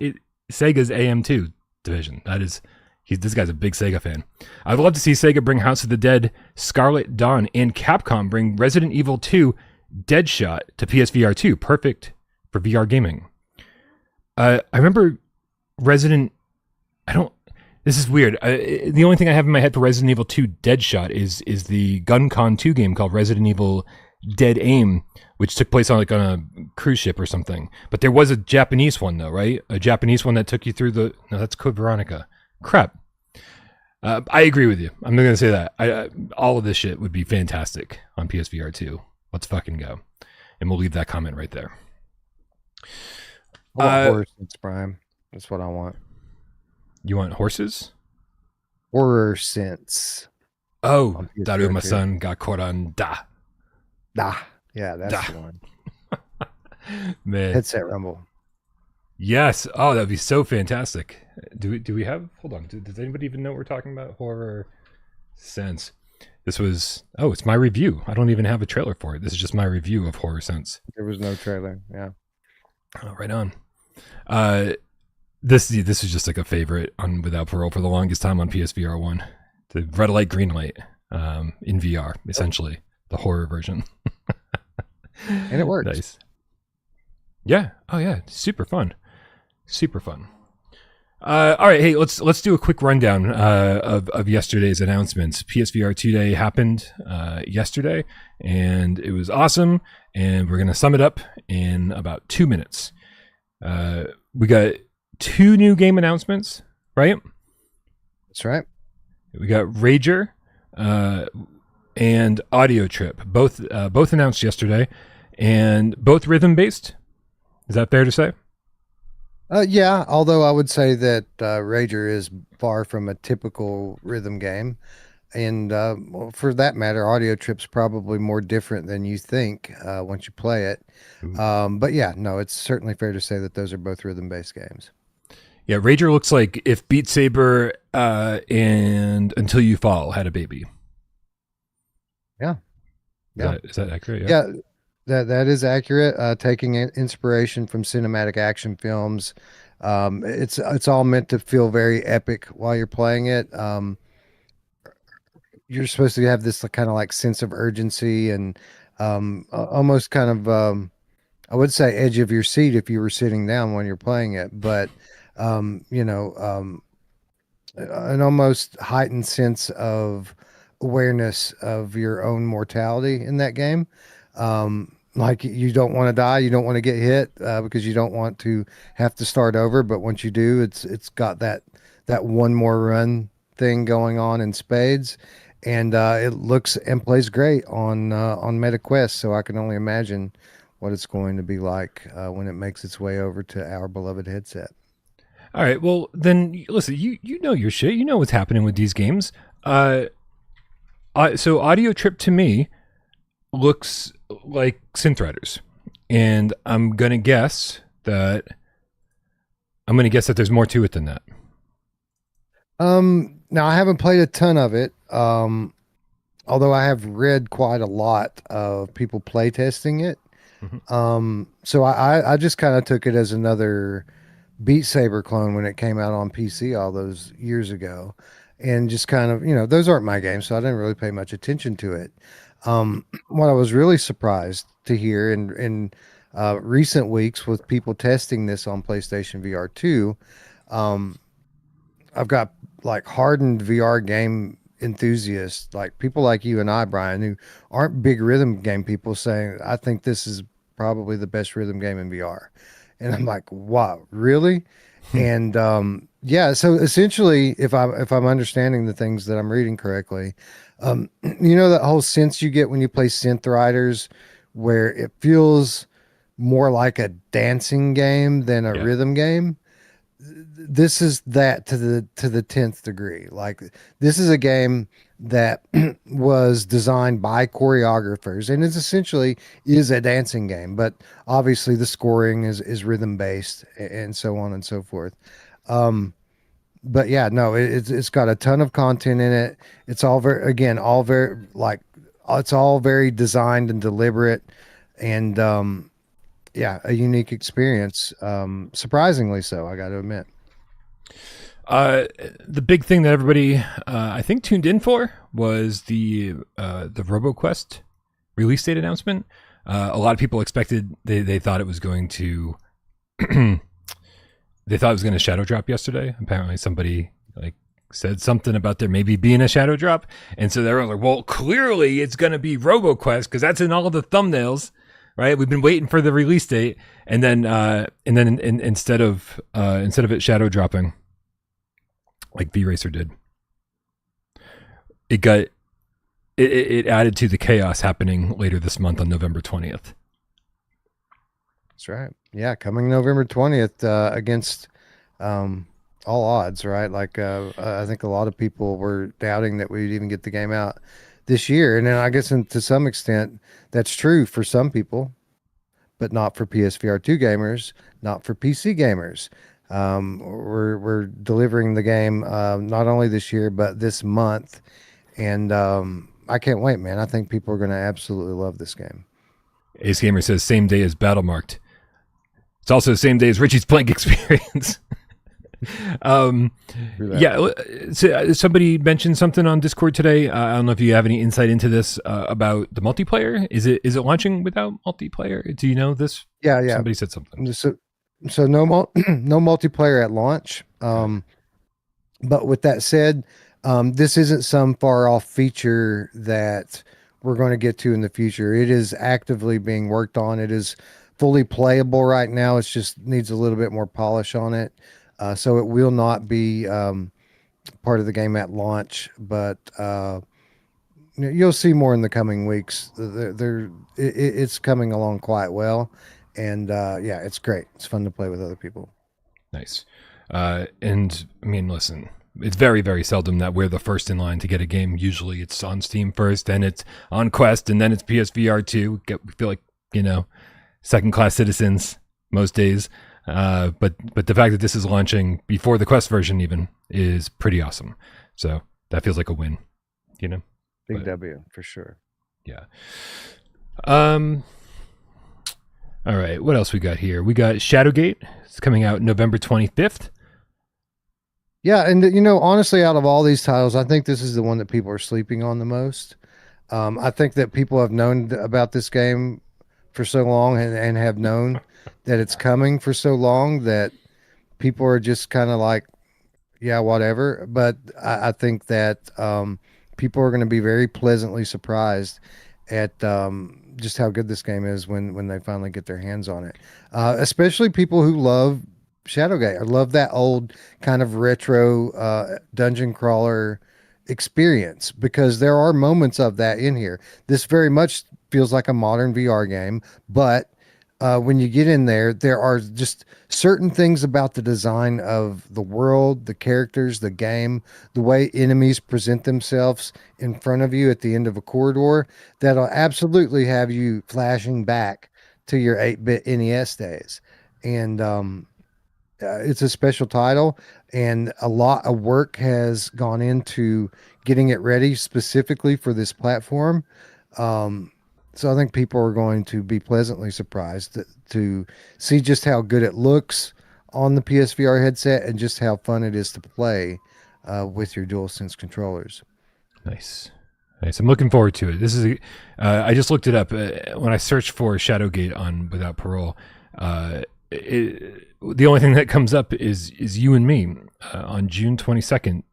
Sega's AM2 division. This guy's a big Sega fan. I'd love to see Sega bring House of the Dead, Scarlet Dawn, and Capcom bring Resident Evil 2 Deadshot to PSVR2. Perfect for VR gaming. I remember this is weird. The only thing I have in my head for Resident Evil 2 Deadshot is the GunCon 2 game called Resident Evil Dead Aim, which took place on a cruise ship or something. But there was a Japanese one though, right? A Japanese one that took you through no, that's Code Veronica. Crap. I agree with you. I'm not going to say that. All of this shit would be fantastic on PSVR 2. Let's fucking go. And we'll leave that comment right there. I want horror sense, Prime. That's what I want. You want horses? Horror sense. Oh, Daruma-san got caught on Da. Da. Yeah, that's the one. Man. Headset rumble. Yes. Oh, that'd be so fantastic. Do we have? Hold on. Does anybody even know what we're talking about? Horror Sense. This was. Oh, it's my review. I don't even have a trailer for it. This is just my review of Horror Sense. There was no trailer. Yeah. Oh, right on. Uh, this is just like a favorite on Without Parole for the longest time on PSVR1. The red light, green light, in VR, essentially the horror version. And it works. Nice. Yeah. Oh yeah. Super fun. Super fun. All right. Hey, let's do a quick rundown of yesterday's announcements. PSVR2 Day happened yesterday, and it was awesome. And we're gonna sum it up in about 2 minutes. We got 2 new game announcements, right? That's right. We got Rager and Audio Trip, both announced yesterday, and both rhythm based. Is that fair to say? Yeah, although I would say that Rager is far from a typical rhythm game. And well, for that matter, Audio Trip's probably more different than you think once you play it. But yeah, no, it's certainly fair to say that those are both rhythm-based games. Yeah, Rager looks like if Beat Saber and Until You Fall had a baby. Yeah. Is that accurate? Yeah, that is accurate. Taking inspiration from cinematic action films. It's all meant to feel very epic while you're playing it. You're supposed to have this kind of like sense of urgency and almost kind of I would say edge of your seat if you were sitting down when you're playing it, but you know, an almost heightened sense of awareness of your own mortality in that game. Like you don't want to die, you don't want to get hit because you don't want to have to start over. But once you do, it's got that one more run thing going on in spades, and it looks and plays great on MetaQuest. So I can only imagine what it's going to be like when it makes its way over to our beloved headset. All right. Well, then listen. You know your shit. You know what's happening with these games. So Audio Trip to me looks like Synth Riders, and I'm gonna guess that there's more to it than that. Now I haven't played a ton of it. Although I have read quite a lot of people play testing it. So I just kind of took it as another Beat Saber clone when it came out on PC all those years ago, and just kind of, those aren't my games, so I didn't really pay much attention to it. What I was really surprised to hear in recent weeks with people testing this on PlayStation VR2, I've got like hardened VR game enthusiasts, like people like you and I, Brian, who aren't big rhythm game people, saying, I think this is probably the best rhythm game in VR. And I'm like, wow, really? And yeah, so essentially, if I'm understanding the things that I'm reading correctly, that whole sense you get when you play Synth Riders, where it feels more like a dancing game than a rhythm game. This is that to the 10th degree. Like, this is a game that was designed by choreographers, and it's essentially is a dancing game, but obviously the scoring is rhythm based and so on and so forth. But yeah, no, it's got a ton of content in it. It's all very like, it's all very designed and deliberate, and yeah, a unique experience. Surprisingly so, I got to admit. The big thing that everybody I think tuned in for was the RoboQuest release date announcement. A lot of people expected, they thought it was going to they thought it was going to shadow drop yesterday. Apparently somebody said something about there maybe being a shadow drop, and so everyone's like, well, clearly it's going to be RoboQuest because that's in all of the thumbnails, right? We've been waiting for the release date, and then instead of it shadow dropping like VRacer did, it added to the chaos happening later this month on November 20th. That's right. Yeah, coming November 20th against all odds, right? Like I think a lot of people were doubting that we'd even get the game out this year, and then I guess to some extent that's true for some people. but not for PSVR2 gamers, not for PC gamers. We're delivering the game not only this year but this month, and I can't wait, man. I think people are going to absolutely love this game. Ace Gamer says same day as Battlemarked. It's also the same day as Richie's playing experience. Yeah, so somebody mentioned something on Discord today. I don't know if you have any insight into this about the multiplayer. Is it launching without multiplayer? Do you know this? Yeah. Somebody said something. So no no multiplayer at launch. But with that said, this isn't some far off feature that we're going to get to in the future. It is actively being worked on. It is fully playable right now. It just needs a little bit more polish on it. So it will not be part of the game at launch, but you'll see more in the coming weeks. It's coming along quite well, and yeah, it's great. It's fun to play with other people. Nice. And I mean, listen, it's very, very seldom that we're the first in line to get a game. Usually it's on Steam first, then it's on Quest, and then it's PSVR2. We feel like, second-class citizens most days. But the fact that this is launching before the Quest version even is pretty awesome. So that feels like a win, Big W for sure. Yeah. All right. What else we got here? We got Shadowgate. It's coming out November 25th. Yeah, and honestly, out of all these titles, I think this is the one that people are sleeping on the most. I think that people have known about this game for so long and have known that it's coming for so long that people are just kind of like, yeah, whatever. But I think that people are going to be very pleasantly surprised at just how good this game is when they finally get their hands on it. Especially people who love Shadowgate. I love that old kind of retro dungeon crawler experience, because there are moments of that in here. This very much feels like a modern VR game, but when you get in there, there are just certain things about the design of the world, the characters, the game, the way enemies present themselves in front of you at the end of a corridor that'll absolutely have you flashing back to your 8-bit NES days. And it's a special title, and a lot of work has gone into getting it ready specifically for this platform. So I think people are going to be pleasantly surprised to see just how good it looks on the PSVR headset and just how fun it is to play with your DualSense controllers. Nice. I'm looking forward to it. This is I just looked it up when I searched for Shadowgate on Without Parole. The only thing that comes up is you and me on June 22nd,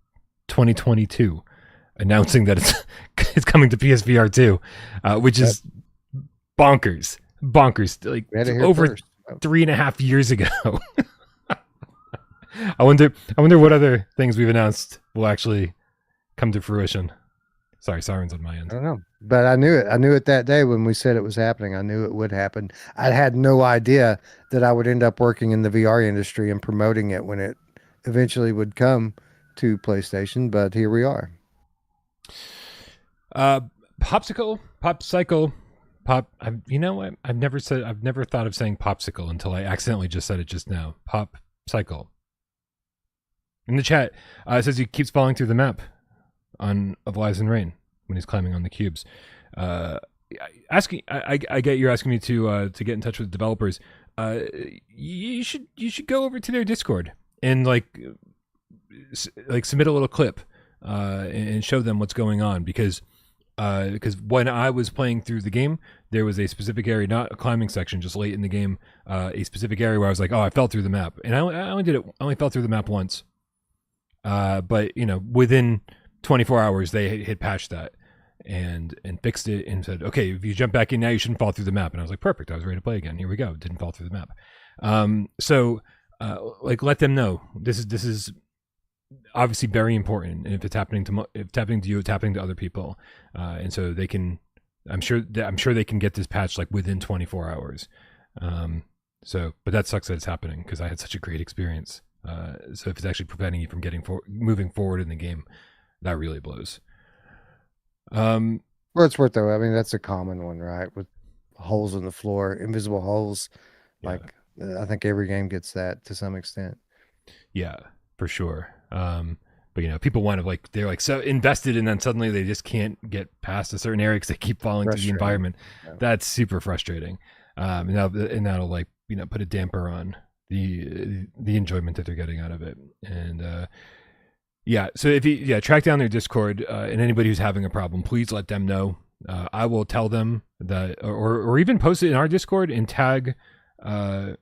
2022, announcing that it's coming to PSVR 2, which is bonkers, like over 3.5 years ago. I wonder what other things we've announced will actually come to fruition. Sorry, sirens on my end. I don't know, but I knew it. I knew it that day when we said it was happening. I knew it would happen. I had no idea that I would end up working in the VR industry and promoting it when it eventually would come to PlayStation, but here we are. Popsicle, Pop Cycle, Pop. You know what? I've never thought of saying popsicle until I accidentally just said it just now. Pop Cycle. In the chat, it says he keeps falling through the map of Lies and Rain when he's climbing on the cubes. I get you're asking me to get in touch with developers. You should go over to their Discord and like submit a little clip and show them what's going on, because when I was playing through the game, there was a specific area, not a climbing section, just late in the game, a specific area where I was like, oh, I fell through the map, and I only fell through the map once. But within 24 hours they had patched that and fixed it and said, okay, if you jump back in now, you shouldn't fall through the map. And I was like, perfect. I was ready to play again. Here we go. Didn't fall through the map. So let them know this is obviously very important. And if it's happening to you, it's happening to other people. And so they can, I'm sure they can get this patch like within 24 hours. But that sucks that it's happening, because I had such a great experience. So if it's actually preventing you from moving forward in the game, that really blows. Well, it's worth though. I mean, that's a common one, right? With holes in the floor, invisible holes. Yeah. Like I think every game gets that to some extent. Yeah, for sure. But people want to they're like so invested, and then suddenly they just can't get past a certain area because they keep falling through the Frustrating. environment. Yeah. That's super frustrating. And that'll put a damper on the enjoyment that they're getting out of it. And yeah, so if you track down their Discord, and anybody who's having a problem, please let them know. I will tell them that, or even post it in our Discord and tag. The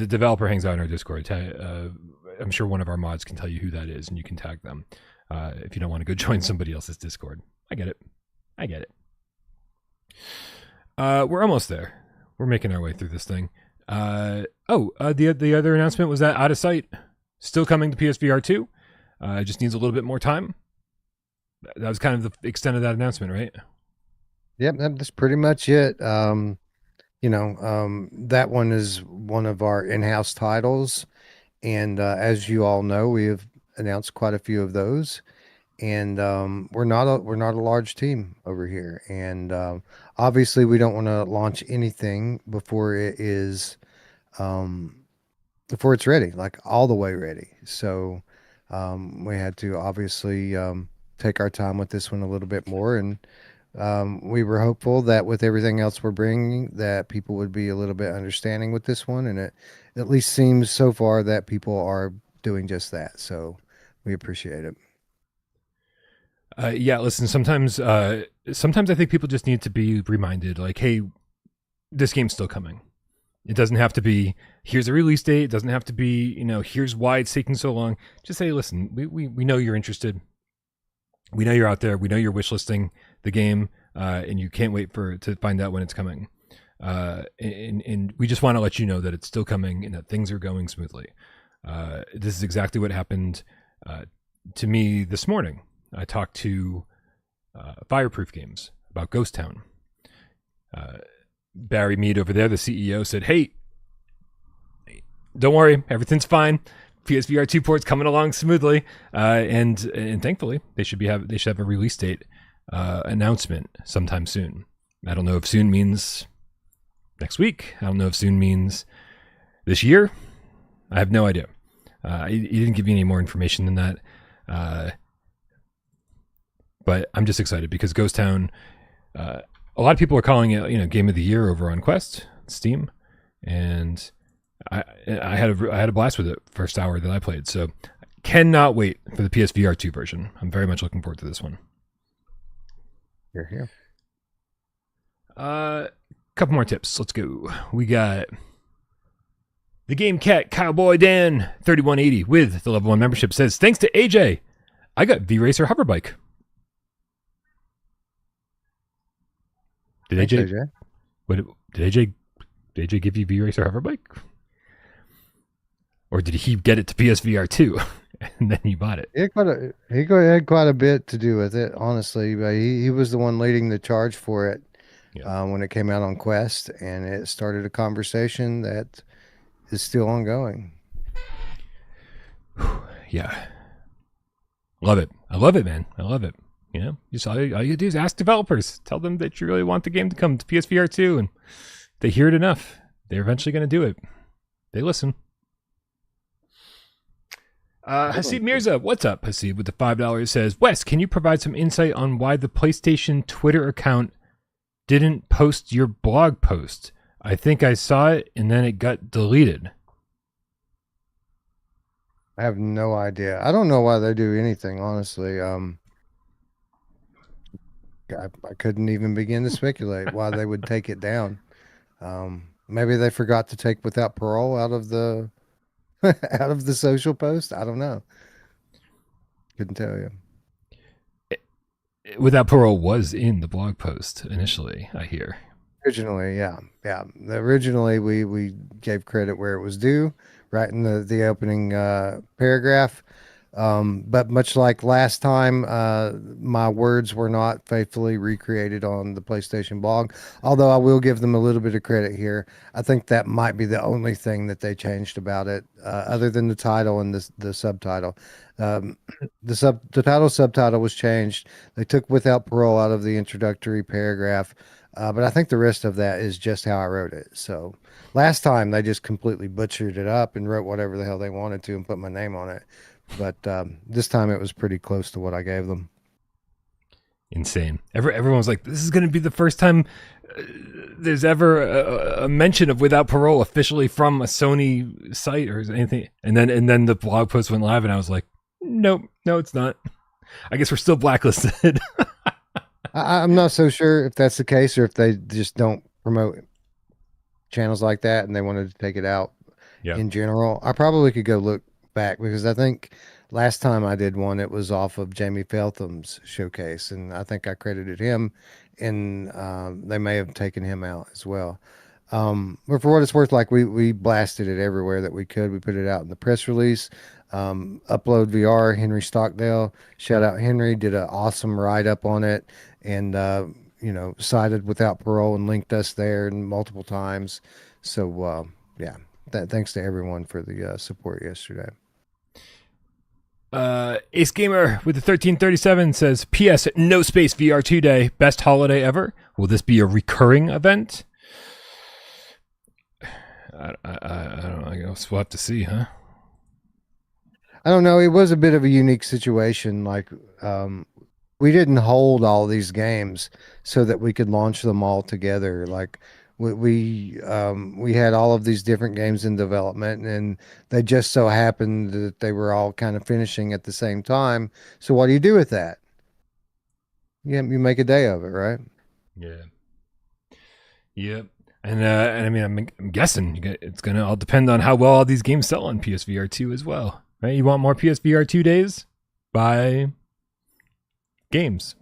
developer hangs out in our Discord. I'm sure one of our mods can tell you who that is, and you can tag them if you don't want to go join somebody else's Discord. I get it. We're almost there. We're making our way through this thing. The other announcement was that Out of Sight still coming to PSVR2. It just needs a little bit more time. That was kind of the extent of that announcement, right? Yep, that's pretty much it. That one is one of our in-house titles, and as you all know, we have announced quite a few of those. And we're not a large team over here, and obviously we don't want to launch anything before before it's ready, like all the way ready. So we had to obviously take our time with this one a little bit more, and we were hopeful that with everything else we're bringing, that people would be a little bit understanding with this one, and it at least seems so far that people are doing just that. So we appreciate it. Yeah, listen, sometimes I think people just need to be reminded, like, hey, this game's still coming. It doesn't have to be, here's a release date. It doesn't have to be, here's why it's taking so long. Just say, listen, we know you're interested. We know you're out there. We know you're wishlisting the game, and you can't wait to find out when it's coming. And we just want to let you know that it's still coming and that things are going smoothly. This is exactly what happened to me this morning. I talked to Fireproof Games about Ghost Town. Barry Mead over there, the CEO, said, hey, don't worry, everything's fine. PSVR 2 port's coming along smoothly, and thankfully they should have a release date announcement sometime soon. I don't know if soon means next week. I don't know if soon means this year. I have no idea. He didn't give me any more information than that. But I'm just excited because Ghost Town, a lot of people are calling it, Game of the Year over on Quest, Steam, and I had a blast with it first hour that I played. So cannot wait for the PSVR 2 version. I'm very much looking forward to this one. You're here. Couple more tips. Let's go. We got the Game Cat Cowboy Dan 3180 with the level 1 membership says, thanks to AJ, I got VRacer Hoverbike. Did AJ? What did AJ give you VRacer Hoverbike? Or did he get it to PSVR 2 and then you bought it? He had quite a bit to do with it, honestly. But he was the one leading the charge for it when it came out on Quest, and it started a conversation that is still ongoing. Yeah. Love it. I love it, man. I love it. Just all you do is ask developers. Tell them that you really want the game to come to PSVR 2, and they hear it enough. They're eventually going to do it. They listen. Hasib Mirza, what's up, Hasib, with the $5 says, Wes, can you provide some insight on why the PlayStation Twitter account didn't post your blog post? I think I saw it, and then it got deleted. I have no idea. I don't know why they do anything, honestly. I couldn't even begin to speculate why they would take it down. Maybe they forgot to take Without Parole out of the out of the social post. I don't know. Couldn't tell you. Without Parole was in the blog post initially, I hear. Originally, yeah. Originally, we gave credit where it was due, right in the opening paragraph. But much like last time, my words were not faithfully recreated on the PlayStation blog, although I will give them a little bit of credit here. I think that might be the only thing that they changed about it, other than the title and the subtitle. The title subtitle was changed. They took Without Parole out of the introductory paragraph. But I think the rest of that is just how I wrote it. So last time they just completely butchered it up and wrote whatever the hell they wanted to and put my name on it. But this time it was pretty close to what I gave them. Insane. Everyone was like, this is going to be the first time there's ever a mention of Without Parole officially from a Sony site or anything. And then the blog post went live and I was like, nope, no, it's not. I guess we're still blacklisted. I'm not so sure if that's the case or if they just don't promote channels like that and they wanted to take it out in general. I probably could go look back because I think last time I did one, it was off of Jamie Feltham's showcase, and I think I credited him, and they may have taken him out as well. But for what it's worth, like we blasted it everywhere that we could. We put it out in the press release. Upload VR, Henry Stockdale, shout out Henry, did an awesome write up on it, and cited Without Parole and linked us there multiple times. So yeah, thanks to everyone for the support yesterday. Ace Gamer with the 1337 says, P.S. No space VR2 Day, best holiday ever. Will this be a recurring event? I don't know. I guess we'll have to see, huh? I don't know. It was a bit of a unique situation. Like, we didn't hold all these games so that we could launch them all together. Like, we had all of these different games in development, and they just so happened that they were all kind of finishing at the same time. So what do you do with that? Yeah, you make a day of it, right? Yeah. Yep. And I mean, I'm guessing it's gonna all depend on how well all these games sell on PSVR 2 as well, right? You want more PSVR 2 days? Buy games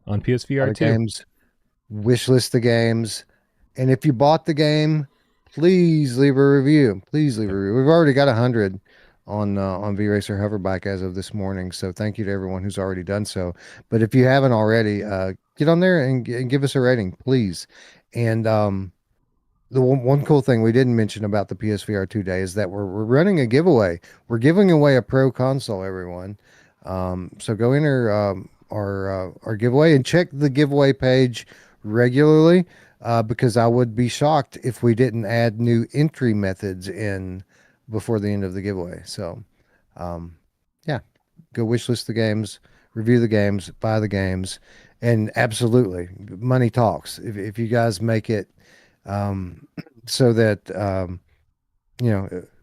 on PSVR 2. Games, wishlist the games. And if you bought the game, please leave a review. Please leave a review. We've already got 100 on VRacer Hoverbike as of this morning. So thank you to everyone who's already done so. But if you haven't already, get on there and give us a rating, please. And the one cool thing we didn't mention about the PSVR 2 day is that we're running a giveaway. We're giving away a pro console, everyone. So go enter our giveaway and check the giveaway page regularly. Because I would be shocked if we didn't add new entry methods in before the end of the giveaway. So, yeah, go wishlist the games, review the games, buy the games, and absolutely, money talks. If you guys make it so that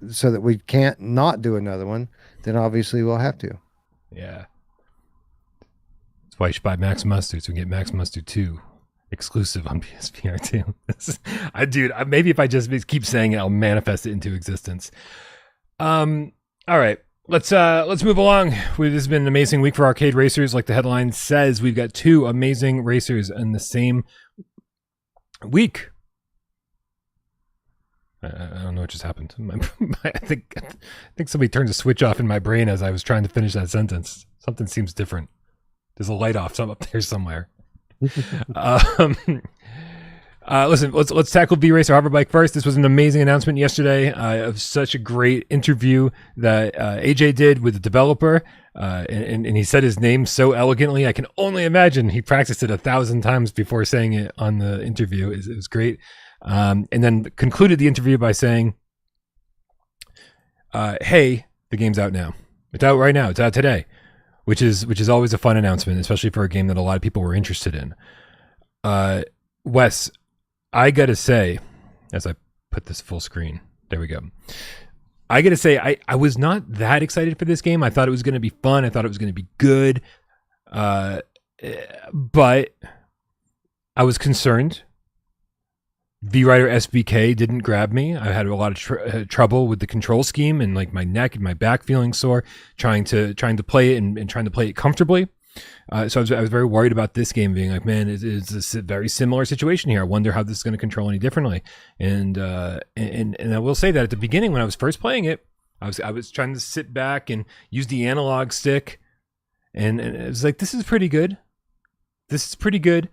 so that we can't not do another one, then obviously we'll have to. Yeah, that's why you should buy Max Mustard so we can get Max Mustard 2. Exclusive on PSVR 2. Maybe if I just keep saying it, I'll manifest it into existence. All right, let's move along. This has been an amazing week for arcade racers. Like the headline says, we've got 2 amazing racers in the same week. I don't know what just happened. I think somebody turned a switch off in my brain as I was trying to finish that sentence. Something seems different. There's a light off up there somewhere. Listen, let's tackle VRacer Hoverbike first. This was an amazing announcement yesterday of such a great interview that AJ did with the developer, and he said his name so elegantly. I can only imagine he practiced it 1,000 times before saying it on the interview. It was great, and then concluded the interview by saying, "Hey, the game's out now. It's out right now. It's out today." Which is always a fun announcement, especially for a game that a lot of people were interested in. Wes, I gotta say, as I put this full screen, there we go. I gotta say, I was not that excited for this game. I thought it was gonna be fun. I thought it was gonna be good. But I was concerned. VRider SBK didn't grab me. I had a lot of trouble with the control scheme and like my neck and my back feeling sore, trying to play it and trying to play it comfortably. So I was very worried about this game being like, man, it's a very similar situation here. I wonder how this is going to control any differently. And I will say that at the beginning when I was first playing it, I was trying to sit back and use the analog stick, and it was like, this is pretty good. This is pretty good.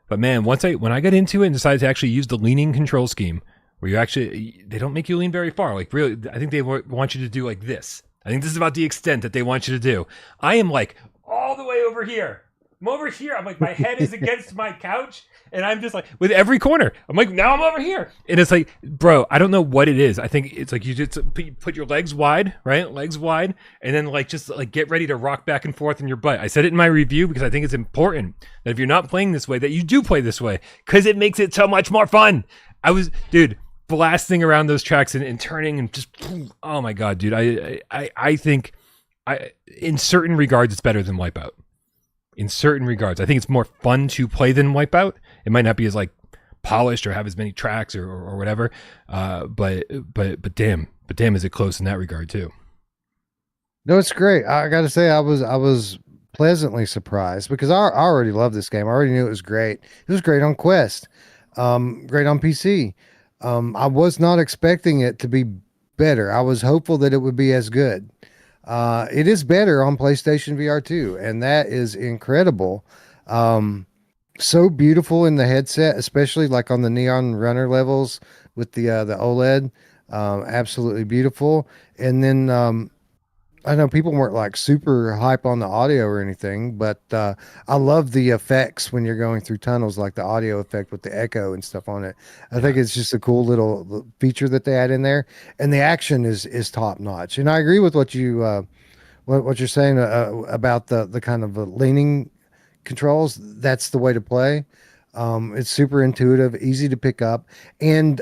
But man, when I got into it and decided to actually use the leaning control scheme, where they don't make you lean very far. Like really, I think they want you to do like this. I think this is about the extent that they want you to do. I am like all the way over here. I'm over here. I'm like, my head is against my couch, and I'm just like, with every corner. I'm like, now I'm over here. And it's like, bro, I don't know what it is. I think it's like you just put your legs wide, right? Legs wide, and then like just like get ready to rock back and forth in your butt. I said it in my review because I think it's important that if you're not playing this way, that you do play this way because it makes it so much more fun. I was, dude, blasting around those tracks and turning and just, oh my God, dude. I think in certain regards, it's better than Wipeout. In certain regards, I think it's more fun to play than Wipeout. It might not be as like polished or have as many tracks or whatever. But damn, is it close in that regard too? No, it's great. I got to say, I was pleasantly surprised because I already loved this game. I already knew it was great. It was great on Quest, great on PC. I was not expecting it to be better. I was hopeful that it would be as good. It is better on PlayStation VR2, and that is incredible. So beautiful in the headset, especially like on the Neon Runner levels with the OLED. Absolutely beautiful. And then I know people weren't like super hype on the audio or anything, but I love the effects when you're going through tunnels, like the audio effect with the echo and stuff on it. I think it's just a cool little feature that they add in there, and the action is top notch. And I agree with what you what you're saying about the kind of leaning controls. That's the way to play. It's super intuitive, easy to pick up, and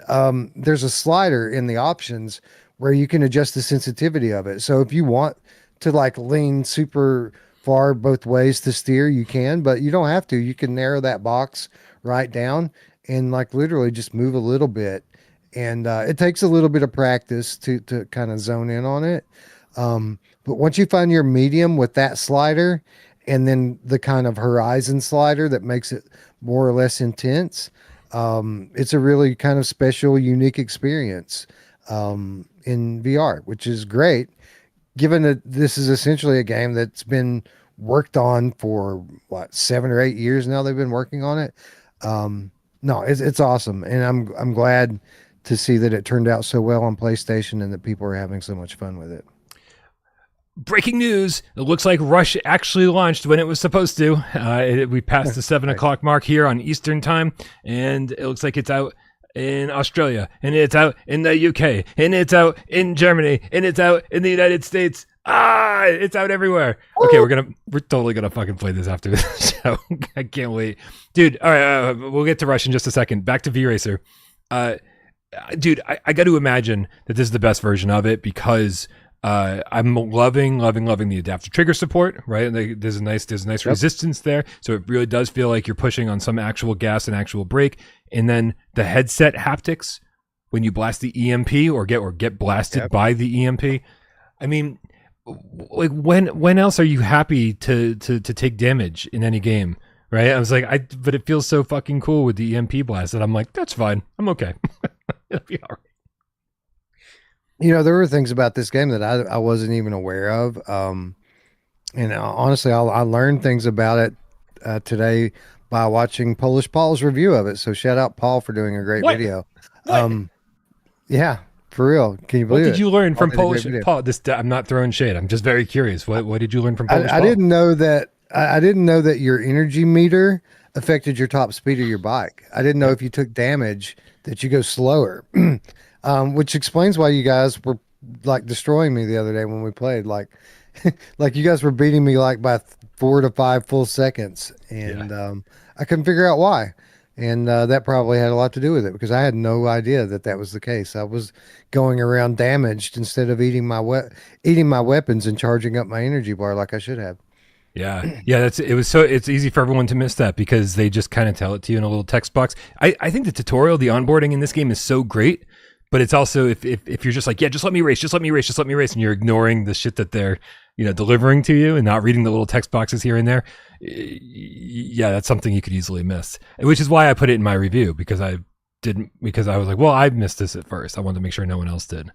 there's a slider in the options where you can adjust the sensitivity of it. So if you want to like lean super far both ways to steer, you can, but you don't have to. You can narrow that box right down and like literally just move a little bit. And it takes a little bit of practice to kind of zone in on it. But once you find your medium with that slider and then the kind of horizon slider that makes it more or less intense, it's a really kind of special, unique experience in VR, which is great, given that this is essentially a game that's been worked on for what, 7 or 8 years now. They've been working on it. No, it's awesome, and I'm glad to see that it turned out so well on PlayStation and that people are having so much fun with it. Breaking news. It looks like Rush actually launched when it was supposed to. We passed the 7 o'clock mark here on Eastern time, and it looks like it's out in Australia, and it's out in the UK, and it's out in Germany, and it's out in the United States. It's out everywhere. Okay, we're totally gonna fucking play this after this show. I can't wait. Dude, all right, we'll get to Rush in just a second. Back to VRacer. Dude, I got to imagine that this is the best version of it because I'm loving the adaptive trigger support, right? There's a nice yep. resistance there, so it really does feel like you're pushing on some actual gas and actual brake. And then the headset haptics when you blast the EMP or get blasted yep. by the EMP. I mean, like when else are you happy to take damage in any game, right? I was like, but it feels so fucking cool with the EMP blast that I'm like, that's fine, I'm okay. It'll be all right. You know, there were things about this game that I wasn't even aware of. And honestly, I learned things about it today by watching Polish Paul's review of it. So shout out Paul for doing a great video. What? Yeah, for real. Can you believe it? What did you learn from Polish Paul? I'm not throwing shade. I'm just very curious. What did you learn from Polish Paul? I didn't know that your energy meter affected your top speed of your bike. I didn't know if you took damage that you go slower. Which explains why you guys were like destroying me the other day when we played. Like, like you guys were beating me like by 4 to 5 full seconds, and I couldn't figure out why. And that probably had a lot to do with it because I had no idea that was the case. I was going around damaged instead of eating my weapons and charging up my energy bar like I should have. Yeah. It's easy for everyone to miss that because they just kind of tell it to you in a little text box. I think the tutorial, the onboarding in this game is so great. But it's also if you're just like, yeah, just let me race, and you're ignoring the shit that they're delivering to you and not reading the little text boxes here and there, yeah, that's something you could easily miss. Which is why I put it in my review because I was like, well, I missed this at first. I wanted to make sure no one else did.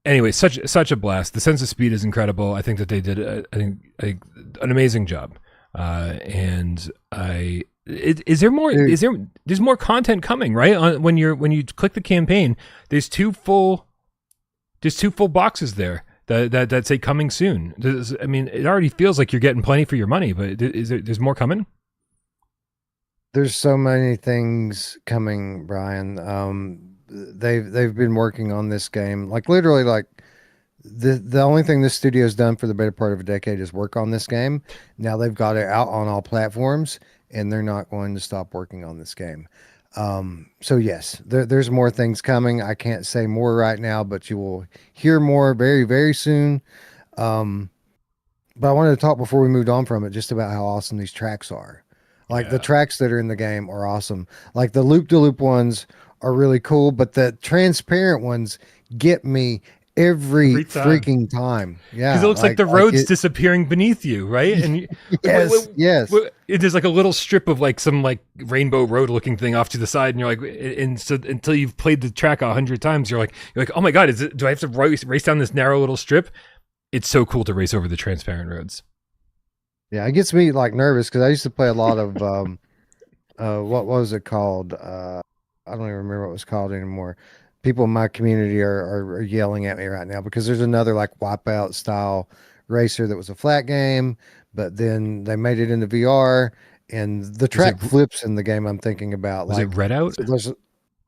Anyway, such a blast. The sense of speed is incredible. I think that they did an amazing job. There's more content coming, right? When you click the campaign, there's two full boxes there that say coming soon? I mean, it already feels like you're getting plenty for your money, but there's more coming? There's so many things coming, Brian. They've been working on this game like literally like the only thing this studio's done for the better part of a decade is work on this game. Now they've got it out on all platforms, and they're not going to stop working on this game. So yes, there's more things coming. I can't say more right now, but you will hear more very, very soon. But I wanted to talk before we moved on from it just about how awesome these tracks are. Like the tracks that are in the game are awesome. Like the loop-de-loop ones are really cool, but the transparent ones get me every freaking time. Yeah, because it looks like the road's disappearing beneath you, right? And yes, yes. There's like a little strip of like some like rainbow road looking thing off to the side, and you're like, and so until you've played the track 100 times, you're like, oh my god, do I have to race down this narrow little strip? It's so cool to race over the transparent roads. Yeah, it gets me like nervous because I used to play a lot of what was it called? I don't even remember what it was called anymore. People in my community are yelling at me right now because there's another like Wipeout style racer that was a flat game, but then they made it into VR and the track flips in the game I'm thinking about. Was it Redout? So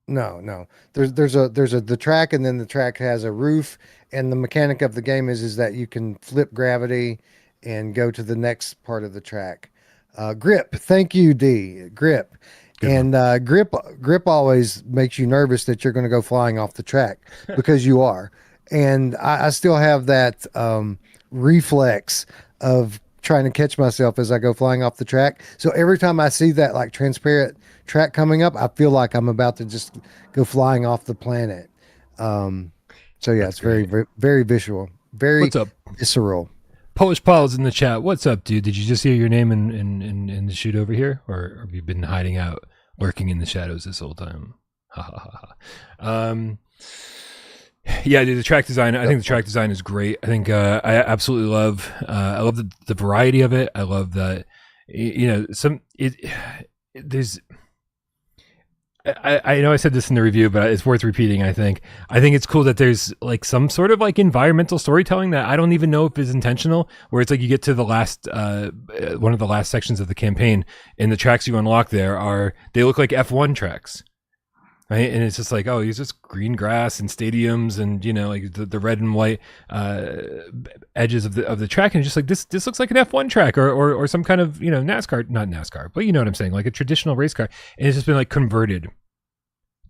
no. There's the track, and then the track has a roof, and the mechanic of the game is that you can flip gravity and go to the next part of the track. Grip. Thank you, D. Grip. And grip always makes you nervous that you're going to go flying off the track because you are. And I still have that reflex of trying to catch myself as I go flying off the track. So every time I see that like transparent track coming up, I feel like I'm about to just go flying off the planet. So yeah, it's very, very, very visual, very visceral. Polish Paul's in the chat. What's up, dude? Did you just hear your name in the shoot over here, or have you been hiding out, lurking in the shadows this whole time? Ha ha ha ha. Yeah, dude, the track design. I think the track design is great. I think I absolutely love. I love the variety of it. I love that. There's. I know I said this in the review, but it's worth repeating. I think it's cool that there's like some sort of like environmental storytelling that I don't even know if is intentional, where it's like you get to the last one of the last sections of the campaign, and the tracks you unlock there they look like F1 tracks, right? And it's just like, oh, it's just green grass and stadiums, and like the red and white edges of the track, and just like this looks like an F1 track or some kind of NASCAR, not NASCAR, but you know what I'm saying, like a traditional race car, and it's just been like converted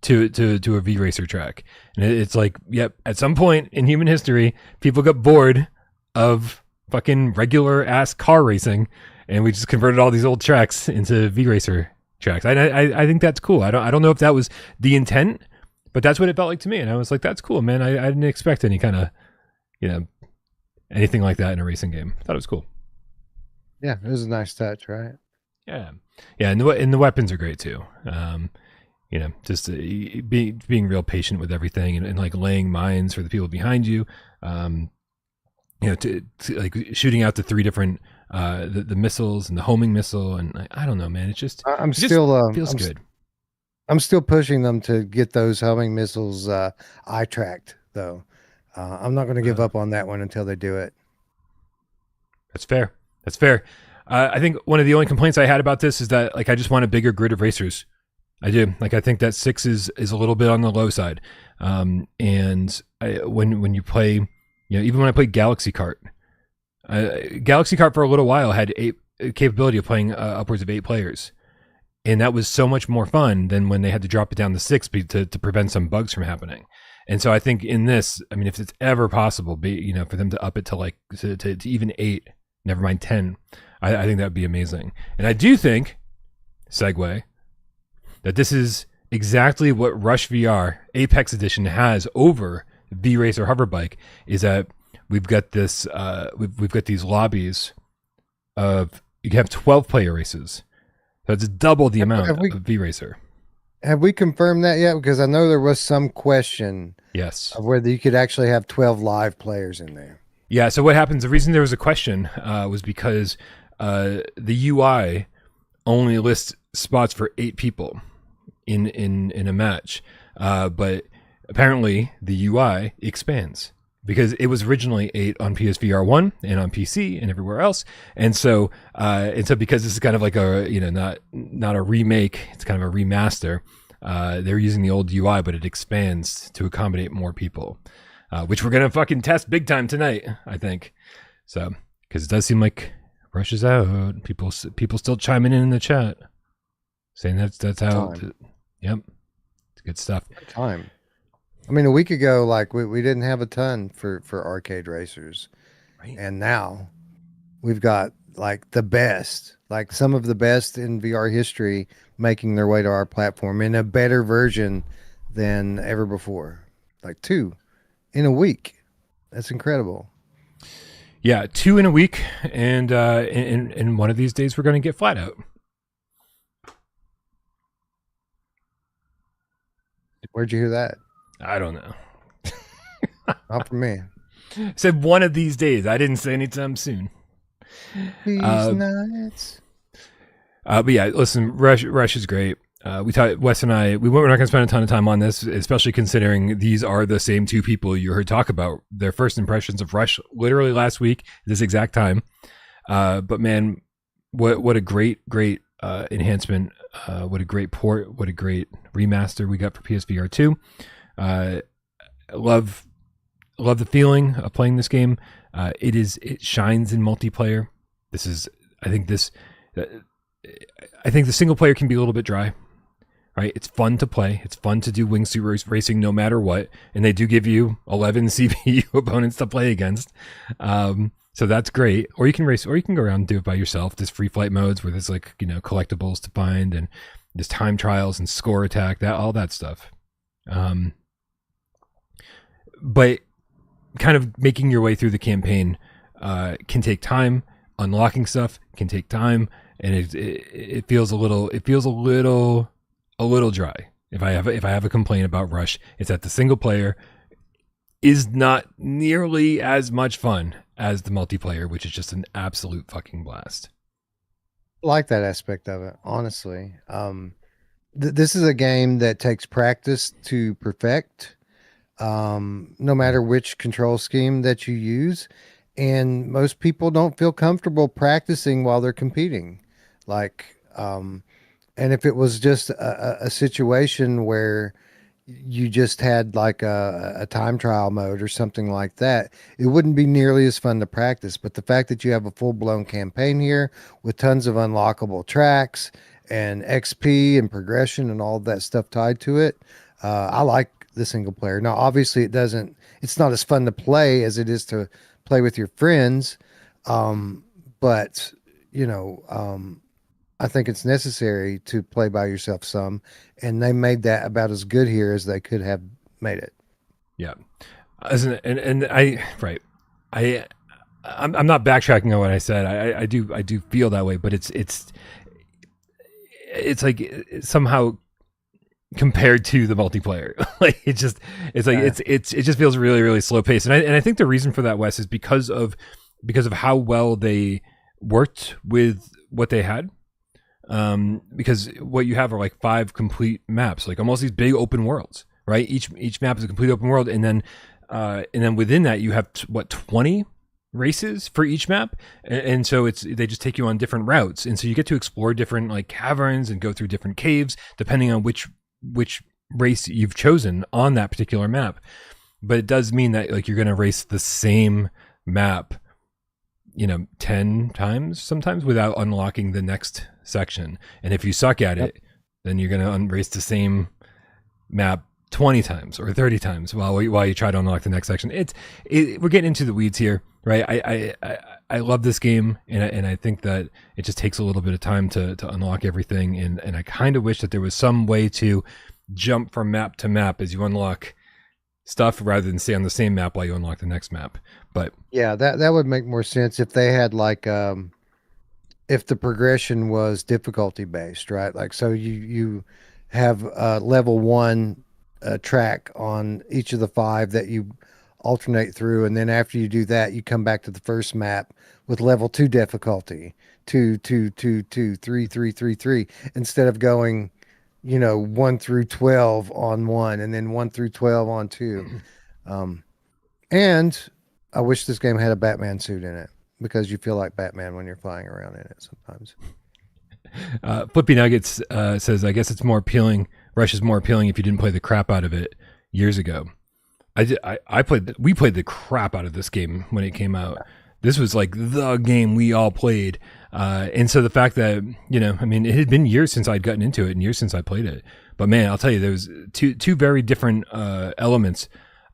to a VRacer track. And it's like, yep, at some point in human history, people got bored of fucking regular ass car racing, and we just converted all these old tracks into VRacer tracks. I think that's cool. I don't know if that was the intent, but that's what it felt like to me. And I was like, that's cool, man. I didn't expect any kind of, anything like that in a racing game. I thought it was cool. Yeah, it was a nice touch, right? Yeah, and the weapons are great too. Just being real patient with everything, and like laying mines for the people behind you. To like shooting out the three different the missiles and the homing missile, and I don't know, man. It just feels good. I'm still pushing them to get those homing missiles eye tracked, though. I'm not going to give up on that one until they do it. That's fair. I think one of the only complaints I had about this is that like I just want a bigger grid of racers. I do. Like I think that 6 is a little bit on the low side. And when you play, even when I played Galaxy Kart for a little while had capability of playing upwards of 8 players. And that was so much more fun than when they had to drop it down to 6 to prevent some bugs from happening. And so I think in this, I mean, if it's ever possible, for them to up it to like to even 8, never mind 10, I think that would be amazing. And I do think, segue, that this is exactly what Rush VR Apex Edition has over VRacer Hoverbike, is that we've got this we've got these lobbies of, you can have 12 player races. So it's double the amount of VRacer. Have we confirmed that yet? Because I know there was some question of whether you could actually have 12 live players in there. Yeah, so what happens, the reason there was a question was because the UI only lists spots for 8 people in a match. But apparently the UI expands. because it was originally 8 on PSVR1 and on PC and everywhere else. And so because this is kind of like a, not a remake, it's kind of a remaster. They're using the old UI, but it expands to accommodate more people, which we're going to fucking test big time tonight, I think. So, because it does seem like Rush is out. People still chiming in the chat, saying that's how. Yep, it's good stuff. Time. I mean, a week ago, like we didn't have a ton for arcade racers, right? And now we've got like the best, like some of the best in VR history, making their way to our platform in a better version than ever before. Like 2 in a week. That's incredible. Yeah, 2 in a week, and in one of these days we're going to get flat out. Where'd you hear that? I don't know. Not for me. I said one of these days. I didn't say anytime soon. These nights. But yeah, listen, Rush is great. Wes and I, we're not going to spend a ton of time on this, especially considering these are the same 2 people you heard talk about their first impressions of Rush literally last week, this exact time. But man, what a great enhancement. What a great port. What a great remaster we got for PSVR 2. Love the feeling of playing this game. It shines in multiplayer. I think the single player can be a little bit dry, right? It's fun to play. It's fun to do wingsuit racing no matter what. And they do give you 11 CPU opponents to play against. So that's great. Or you can race, or you can go around and do it by yourself. There's free flight modes where there's like, collectibles to find, and there's time trials and score attack, all that stuff. But kind of making your way through the campaign can take time. Unlocking stuff can take time, and it feels a little dry. If I have a complaint about Rush, it's that the single player is not nearly as much fun as the multiplayer, which is just an absolute fucking blast. I like that aspect of it, honestly. This is a game that takes practice to perfect, no matter which control scheme that you use. And most people don't feel comfortable practicing while they're competing. Like, and if it was just a situation where you just had like a time trial mode or something like that, it wouldn't be nearly as fun to practice. But the fact that you have a full-blown campaign here with tons of unlockable tracks and XP and progression and all of that stuff tied to it, I like the single player. Now, obviously, it's not as fun to play as it is to play with your friends. But I think it's necessary to play by yourself some, and they made that about as good here as they could have made it. Yeah. And I'm not backtracking on what I said. I do feel that way, but it's like somehow compared to the multiplayer, like it just feels really, really slow paced. And I think the reason for that, Wes, is because of how well they worked with what they had. Because what you have are like 5 complete maps, like almost these big open worlds, right? Each map is a complete open world. And then within that you have 20 races for each map. And so they just take you on different routes. And so you get to explore different like caverns and go through different caves, depending on which race you've chosen on that particular map. But it does mean that like you're going to race the same map, 10 times sometimes without unlocking the next section. And if you suck at it, then you're going to race the same map 20 times or 30 times while you try to unlock the next section. We're getting into the weeds here, right? I love this game, and I think that it just takes a little bit of time to unlock everything. And I kind of wish that there was some way to jump from map to map as you unlock stuff rather than stay on the same map while you unlock the next map. But yeah, that would make more sense if they had like if the progression was difficulty based, right? Like, so you have level 1 track on each of the 5 that you alternate through, and then after you do that, you come back to the first map with level 2 difficulty, 2 2 2 2 3 3 3 3, instead of going 1 through 12 on 1 and then 1 through 12 on 2. And I wish this game had a Batman suit in it because you feel like Batman when you're flying around in it sometimes. Flippy Nuggets says, I guess it's more appealing. Rush is more appealing if you didn't play the crap out of it years ago. We played the crap out of this game when it came out. This was like the game we all played. And so the fact that, I mean, it had been years since I'd gotten into it and years since I played it. But man, I'll tell you, there was two very different elements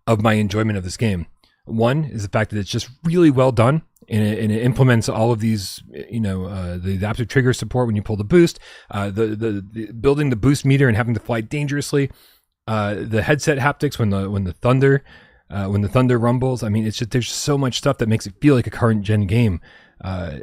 of my enjoyment of this game. One is the fact that it's just really well done. And it implements all of these, the adaptive trigger support when you pull the boost, the building the boost meter and having to fly dangerously, the headset haptics when the thunder rumbles. I mean, it's just there's so much stuff that makes it feel like a current gen game. And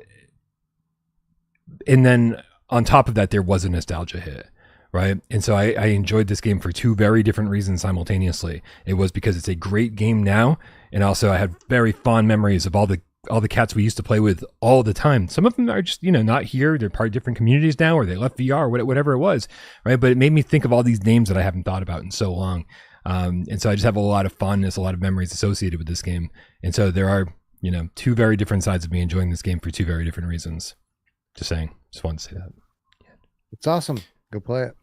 then on top of that, there was a nostalgia hit. Right. And so I enjoyed this game for two very different reasons simultaneously. It was because it's a great game now. And also I had very fond memories of all the cats we used to play with all the time. Some of them are just, not here. They're part of different communities now, or they left VR, or whatever it was. Right. But it made me think of all these names that I haven't thought about in so long. And so I just have a lot of fondness, a lot of memories associated with this game. And so there are, two very different sides of me enjoying this game for two very different reasons. Just saying. Just wanted to say that. It's awesome. Go play it.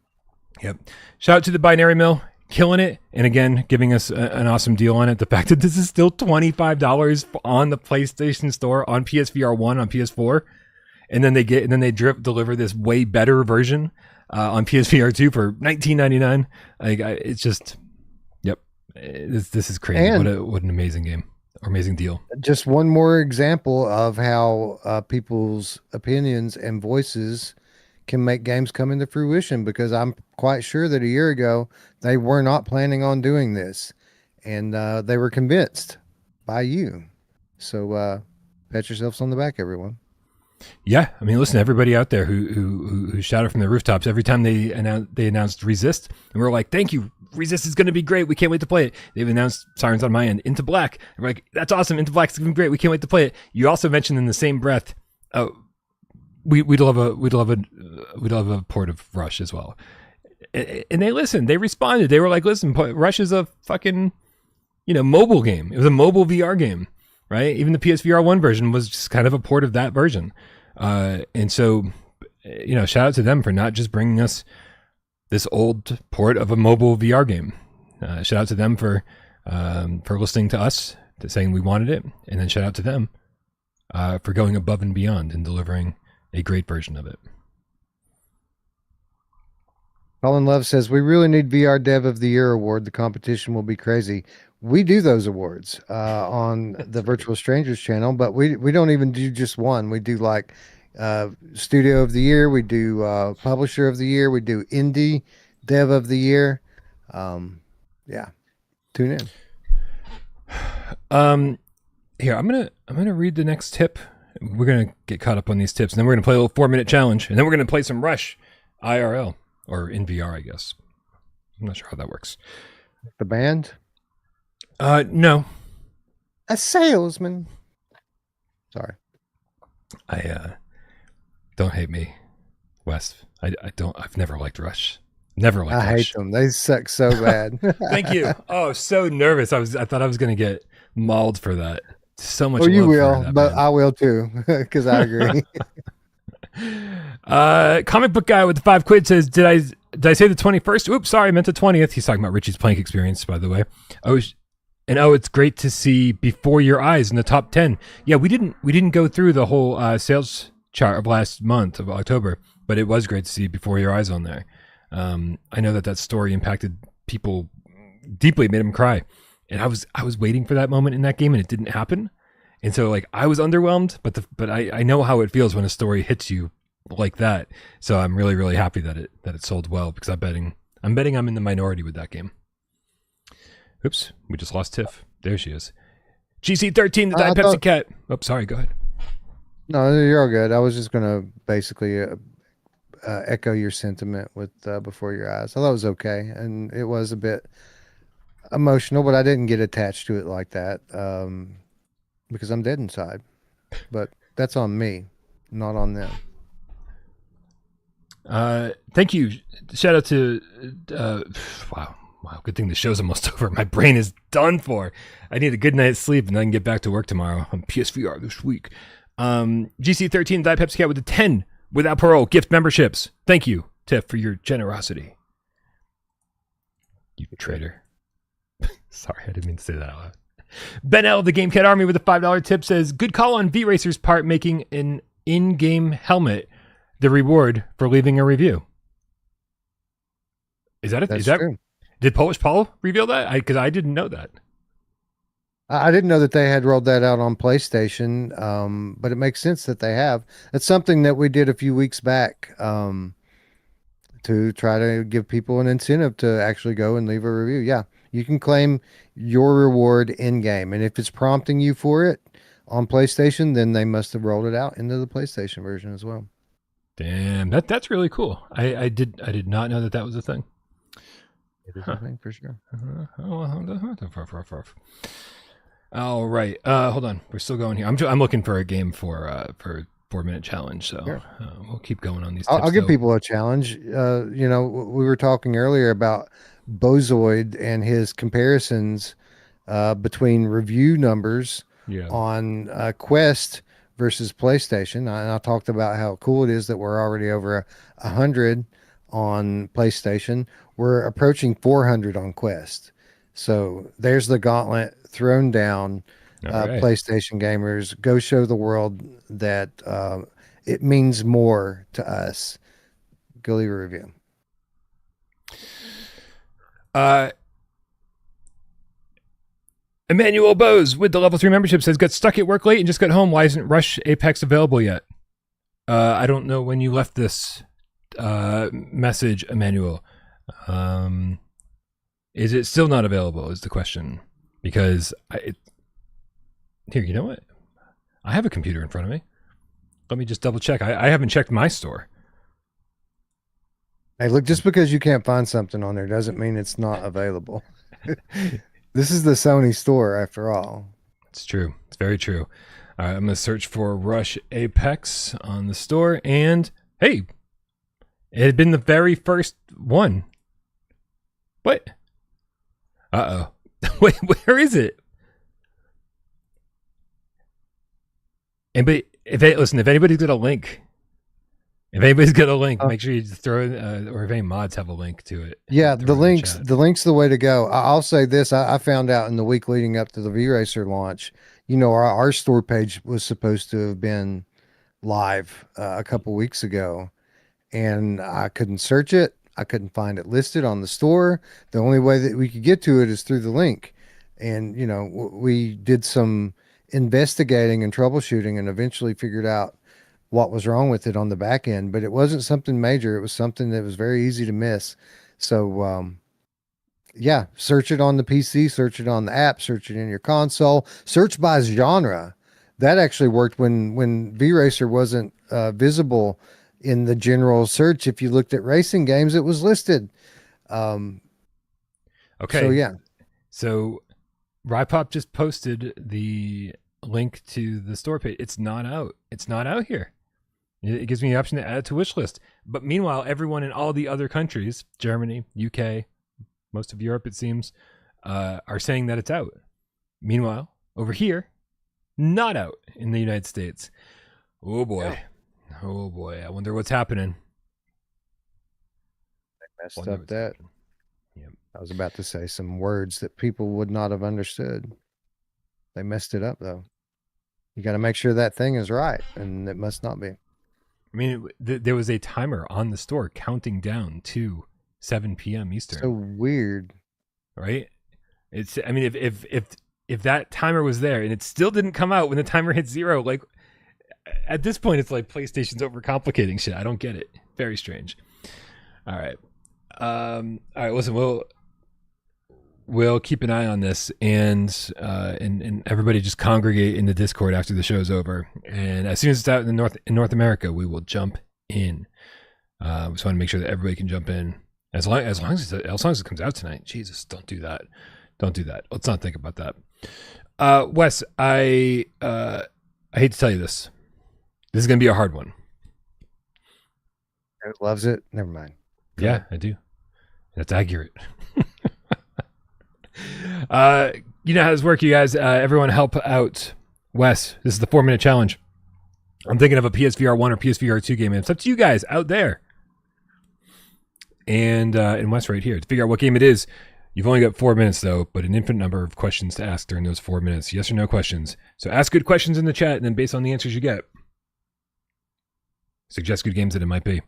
Yep. Shout out to the Binary Mill, killing it. And again, giving us an awesome deal on it. The fact that this is still $25 on the PlayStation Store, on PSVR 1, on PS4. And then they deliver this way better version on PSVR 2 for $19.99. It's just, yep. This is crazy. And what an amazing game. Or amazing deal. Just one more example of how people's opinions and voices can make games come into fruition, because I'm quite sure that a year ago they were not planning on doing this, and they were convinced by you. So pat yourselves on the back, everyone. Yeah, I mean, listen, everybody out there who shouted from the rooftops every time they announced Resist, and we're like, thank you, Resist is going to be great. We can't wait to play it. They've announced Sirens on my end, Into Black. And we're like, that's awesome. Into Black's going to be great. We can't wait to play it. You also mentioned in the same breath, we'd love a port of Rush as well. And they listened. They responded. They were like, listen, Rush is a fucking, mobile game. It was a mobile VR game, right? Even the PSVR 1 version was just kind of a port of that version. And so, shout out to them for not just bringing us this old port of a mobile VR game. Shout out to them for listening to us, to saying we wanted it. And then shout out to them for going above and beyond and delivering a great version of it. Colin Love says, we really need VR Dev of the Year award. The competition will be crazy. We do those awards on the Virtual Strangers channel, but we don't even do just one. We do like Studio of the Year. We do Publisher of the Year. We do Indie Dev of the Year. Yeah, tune in. Here, I'm gonna read the next tip. We're gonna get caught up on these tips, and then we're gonna play a little 4-minute challenge, and then we're gonna play some Rush IRL or in VR, I guess. I'm not sure how that works. The band? No. A salesman. Sorry. Don't hate me, Wes. I've never liked Rush. Never liked Rush. I hate them. They suck so bad. Thank you. Oh, so nervous. I thought I was gonna get mauled for that. So much. Well, you will, but band. I will too, because I agree. Comic book guy with the $5 says, did I say the 21st? Oops, sorry, I meant the 20th. He's talking about Richies Plank experience, by the way. It's great to see Before Your Eyes in the top 10. Yeah, we didn't go through the whole sales chart of last month of October, but it was great to see Before Your Eyes on there. I know that story impacted people deeply, made them cry. And I was waiting for that moment in that game, and it didn't happen. And so, like, I was underwhelmed, but I know how it feels when a story hits you like that. So I'm really, really happy that it sold well, because I'm betting I'm in the minority with that game. Oops, we just lost Tiff. There she is. GC13, the Diet Pepsi Cat. Oh, sorry, go ahead. No, you're all good. I was just gonna basically echo your sentiment with Before Your Eyes. I thought it was okay, and it was a bit emotional, but I didn't get attached to it like that because I'm dead inside. But that's on me, not on them. Thank you. Shout out to wow, Wow, good thing the show's almost over. My brain is done for. I need a good night's sleep and I can get back to work tomorrow on PSVR this week. GC13, Die Pepsi Cat with a 10 without parole gift memberships. Thank you, Tiff, for your generosity. You traitor. Sorry, I didn't mean to say that out loud. Ben L, the Game Cat Army with a $5 tip says, good call on VRacer's part making an in-game helmet the reward for leaving a review. Is that it? That's Is that true. Did Polish Paul reveal that? Because I didn't know that. I didn't know that they had rolled that out on PlayStation, but it makes sense that they have. It's something that we did a few weeks back to try to give people an incentive to actually go and leave a review. Yeah, you can claim your reward in-game, and if it's prompting you for it on PlayStation, then they must have rolled it out into the PlayStation version as well. Damn, that's really cool. I did not know that was a thing. It is a thing for sure. All right. Hold on. We're still going here. I'm looking for a game for 4-minute challenge. So Sure. We'll keep going on these. I'll give people a challenge. You know, we were talking earlier about Bozoid and his comparisons between review numbers on Quest versus PlayStation. And I talked about how cool it is that we're already over 100 on PlayStation. We're approaching 400 on Quest. So there's the gauntlet thrown down. Right. PlayStation gamers, go show the world that it means more to us. Go leave a review. Emmanuel Bose with the level 3 membership says, got stuck at work late and just got home. Why isn't Rush Apex available yet? I don't know when you left this message, Emmanuel. Is it still not available is the question. Because here, you know what? I have a computer in front of me. Let me just double check. I haven't checked my store. Hey, look, just because you can't find something on there doesn't mean it's not available. This is the Sony store, after all. It's true. It's very true. All right, I'm going to search for Rush Apex on the store. And, hey, it had been the very first one. What? Uh-oh. Wait, where is it? Anybody, if anybody's got a link, make sure you throw in, or if any mods have a link to it. Yeah, the link's the way to go. I'll say this. I found out in the week leading up to the VRacer launch, you know, our store page was supposed to have been live a couple weeks ago, and I couldn't search it. I couldn't find it listed on the store. The only way that we could get to it is through the link. And, you know, we did some investigating and troubleshooting and eventually figured out what was wrong with it on the back end, but it wasn't something major. It was something that was very easy to miss. So, yeah, search it on the PC, search it on the app, search it in your console, search by genre. That actually worked when VRacer wasn't visible in the general search. If you looked at racing games, it was listed. Okay. So, yeah. So Rypop just posted the link to the store page. It's not out. It's not out here. It gives me the option to add it to wish list. But meanwhile, everyone in all the other countries, Germany, UK, most of Europe, it seems, are saying that it's out. Meanwhile, over here, not out in the United States. Oh boy. Yeah. Oh boy. I wonder what's happening. They messed up that. Yep. I was about to say some words that people would not have understood. They messed it up though. You got to make sure that thing is right, and it must not be. I mean, there was a timer on the store counting down to 7 p.m. Eastern. So weird, right? It's. I mean, if that timer was there and it still didn't come out when the timer hit 0, like at this point, it's like PlayStation's overcomplicating shit. I don't get it. Very strange. All right. All right. Listen, we'll keep an eye on this, and everybody just congregate in the Discord after the show's over. And as soon as it's out in North America, we will jump in. We just want to make sure that everybody can jump in as long as it comes out tonight. Jesus, don't do that. Don't do that. Let's not think about that. Wes, I hate to tell you this. This is going to be a hard one. It loves it. Never mind. Yeah, I do. That's accurate. You know how this works, you guys. Everyone help out Wes. This is the 4-minute challenge. I'm thinking of a PSVR1 or PSVR2 game, and it's up to you guys out there. And Wes right here to figure out what game it is. You've only got 4 minutes, though, but an infinite number of questions to ask during those 4 minutes. Yes or no questions. So ask good questions in the chat, and then based on the answers you get, suggest good games that it might be.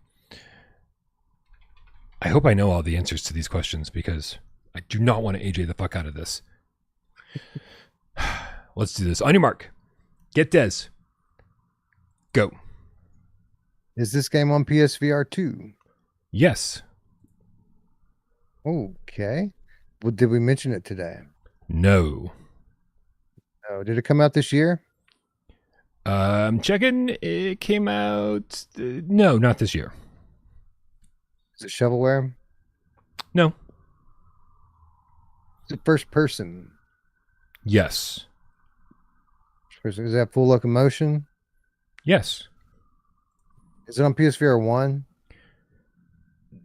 I hope I know all the answers to these questions because I do not want to AJ the fuck out of this. Let's do this. On your mark. Get Des. Go. Is this game on PSVR 2? Yes. Okay. Well, did we mention it today? No. Oh, did it come out this year? I'm checking. It came out. No, not this year. Is it shovelware? No. Is it first person? Yes. Is that full locomotion? Yes. Is it on PSVR 1?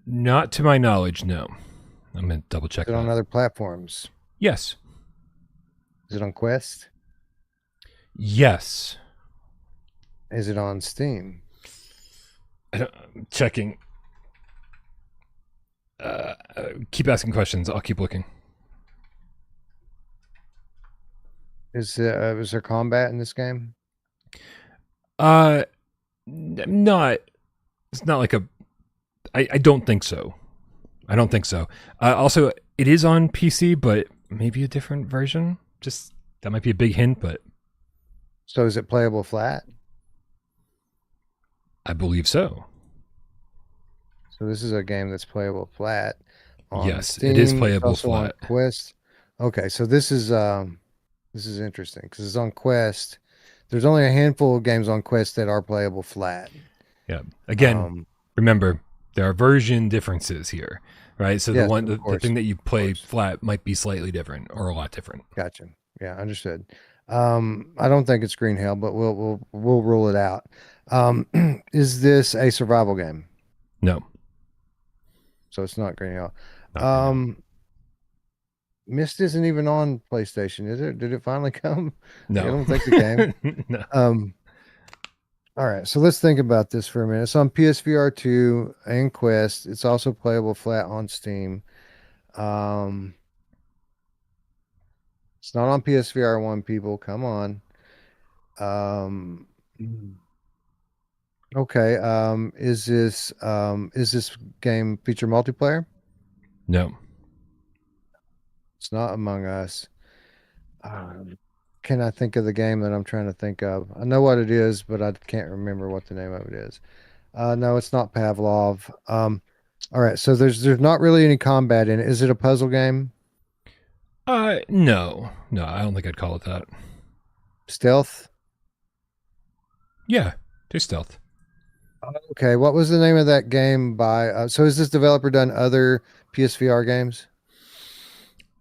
Not to my knowledge, no. I'm going to double check. Is it on other platforms? Yes. Is it on Quest? Yes. Is it on Steam? I'm checking. Keep asking questions. I'll keep looking. Is there combat in this game? Not. It's not like a. I don't think so. I don't think so. Also, it is on PC, but maybe a different version. Just that might be a big hint, but. So is it playable flat? I believe so. So this is a game that's playable flat. Yes, Steam. it is playable also flat. On Quest. Okay, so this is interesting because it's on Quest. There's only a handful of games on Quest that are playable flat. Yeah. Again, remember there are version differences here, right? So yes, the thing that you play flat might be slightly different or a lot different. Gotcha. Yeah, understood. I don't think it's Green Hell, but we'll rule it out. Is this a survival game? No. So it's not Green Hell. Myst isn't even on PlayStation, is it? Did it finally come? No. I don't think the game. No. All right, so let's think about this for a minute. It's on PSVR 2 and Quest. It's also playable flat on Steam. It's not on PSVR 1, people. Come on. Okay. Is this game feature multiplayer? No. It's not Among Us. Can I think of the game that I'm trying to think of? I know what it is, but I can't remember what the name of it is. No, it's not Pavlov. All right, so there's not really any combat in it. Is it a puzzle game? No, I don't think I'd call it that. Stealth? Yeah, there's stealth. Okay, what was the name of that game by? So has this developer done other PSVR games?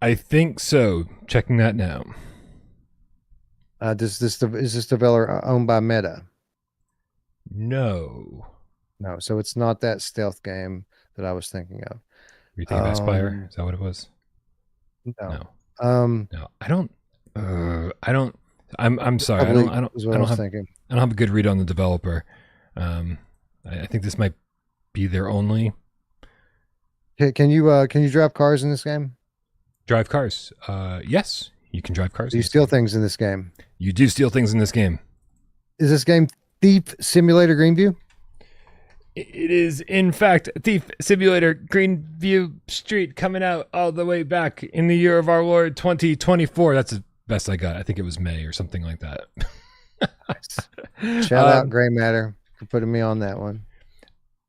I think so. Checking that now. Is this developer owned by Meta? No. No, so it's not that stealth game that I was thinking of. Were you thinking of Aspire? Is that what it was? No. No. I don't. I'm sorry. I don't have a good read on the developer. I think this might be their only. Can you drive cars in this game? Drive cars? Yes, you can drive cars. Do you steal things in this game? You do steal things in this game. Is this game Thief Simulator Greenview? It is, in fact, Thief Simulator Greenview Street, coming out all the way back in the year of our Lord 2024. That's the best I got. I think it was May or something like that. Shout out Gray Matter for putting me on that one.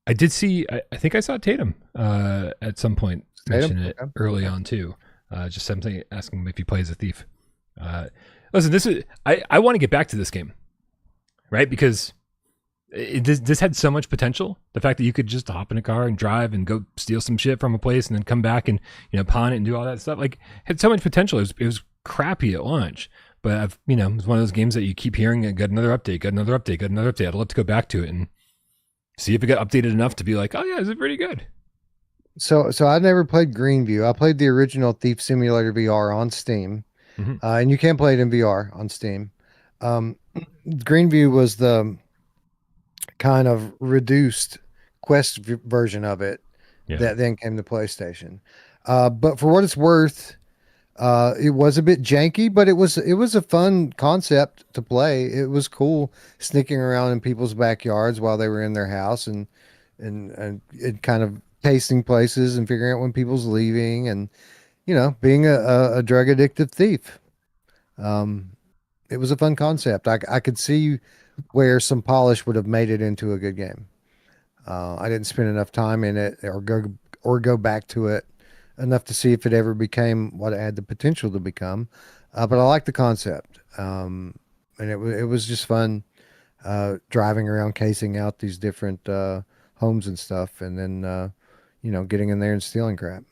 I did see, I think I saw Tatum at some point mention it early on too. Just something asking him if he plays a thief. Listen, I want to get back to this game, right? Because this had so much potential. The fact that you could just hop in a car and drive and go steal some shit from a place and then come back and pawn it and do all that stuff, like, had so much potential. It was crappy at launch, but it's one of those games that you keep hearing, got another update. I'd love to go back to it and see if it got updated enough to be like, oh yeah, is it pretty good? So I never played Greenview. I played the original Thief Simulator VR on Steam, Hmm. and you can play it in VR on Steam. Um, Greenview was the kind of reduced version of it Yeah. that then came to PlayStation. But for what it's worth, it was a bit janky, but it was a fun concept to play. It was cool sneaking around in people's backyards while they were in their house and kind of tasting places and figuring out when people's leaving and being a drug addicted thief. Um, it was a fun concept. I could see where some polish would have made it into a good game. I didn't spend enough time in it or go back to it enough to see if it ever became what it had the potential to become. But I like the concept, and it was just fun driving around, casing out these different homes and stuff, and then getting in there and stealing crap.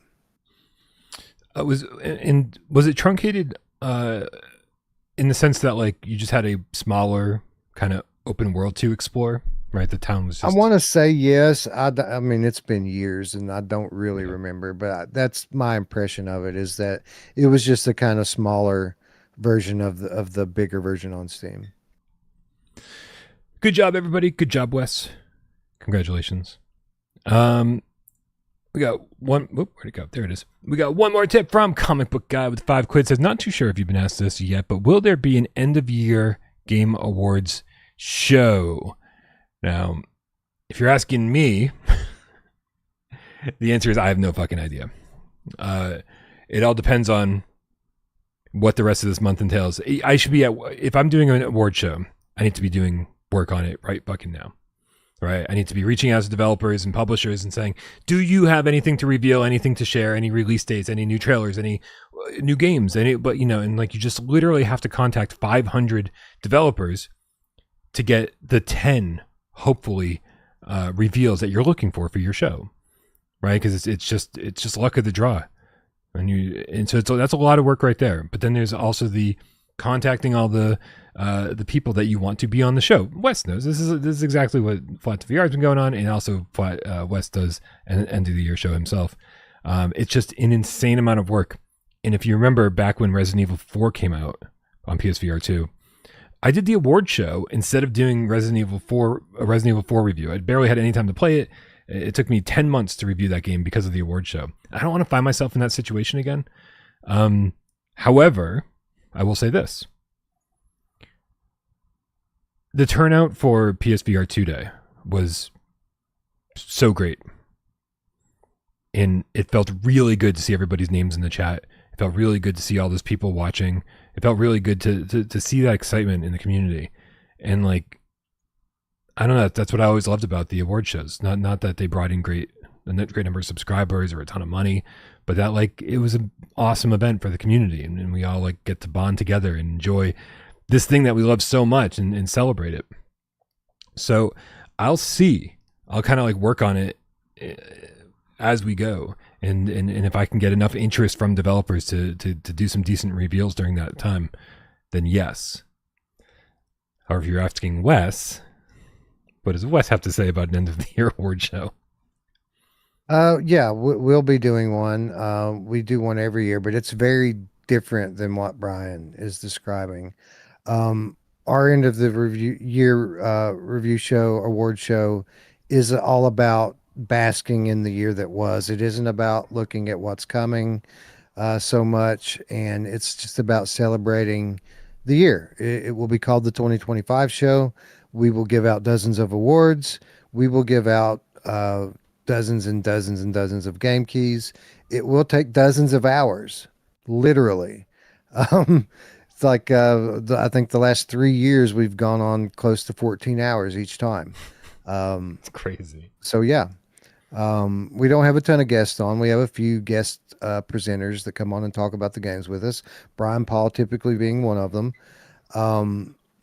Was it truncated in the sense that like you just had a smaller kind of open world to explore, right? The town was I just want to say yes. I mean, it's been years and I don't really yeah. remember, but that's my impression of it is that it was just a kind of smaller version of the bigger version on Steam. Good job, everybody. Good job, Wes. Congratulations. Um, we got one. Whoop, where'd it go? There it is. We got one more tip from Comic Book Guy with 5 quid. Says, not too sure if you've been asked this yet, but will there be an end of year game awards show? Now, if you're asking me, the answer is I have no fucking idea. It all depends on what the rest of this month entails. I should be if I'm doing an award show, I need to be doing work on it right fucking now. Right? I need to be reaching out to developers and publishers and saying, do you have anything to reveal, anything to share, any release dates, any new trailers, any new games, but and like you just literally have to contact 500 developers to get the 10, hopefully, reveals that you're looking for your show. Right? Because it's just luck of the draw. And so that's a lot of work right there. But then there's also the contacting all the people that you want to be on the show. Wes knows this is exactly what Flat to VR has been going on, and also Wes does an end of the year show himself. It's just an insane amount of work. And if you remember back when Resident Evil 4 came out on PSVR2, I did the award show instead of doing a Resident Evil 4 review. I barely had any time to play it. It took me 10 months to review that game because of the award show. I don't want to find myself in that situation again. However, I will say this. The turnout for PSVR2 Day was so great. And it felt really good to see everybody's names in the chat. It felt really good to see all those people watching. It felt really good to see that excitement in the community. And like, I don't know, that's what I always loved about the award shows. Not that they brought in a great number of subscribers or a ton of money, but that like it was an awesome event for the community, and we all like get to bond together and enjoy this thing that we love so much and celebrate it. So I'll kind of like work on it as we go, and if I can get enough interest from developers to do some decent reveals during that time, then yes. However, if you're asking Wes, what does Wes have to say about an end of the year award show? Yeah, we'll be doing one. We do one every year, but it's very different than what Brian is describing. Our end of the review show, award show, is all about basking in the year that was. It isn't about looking at what's coming so much, and it's just about celebrating the year. It will be called the 2025 show. We will give out dozens of awards. We will give out dozens and dozens and dozens of game keys. It will take dozens of hours, literally. It's like I think the last 3 years we've gone on close to 14 hours each time. It's crazy. So yeah, we don't have a ton of guests on. We have a few guest presenters that come on and talk about the games with us. Brian Paul typically being one of them.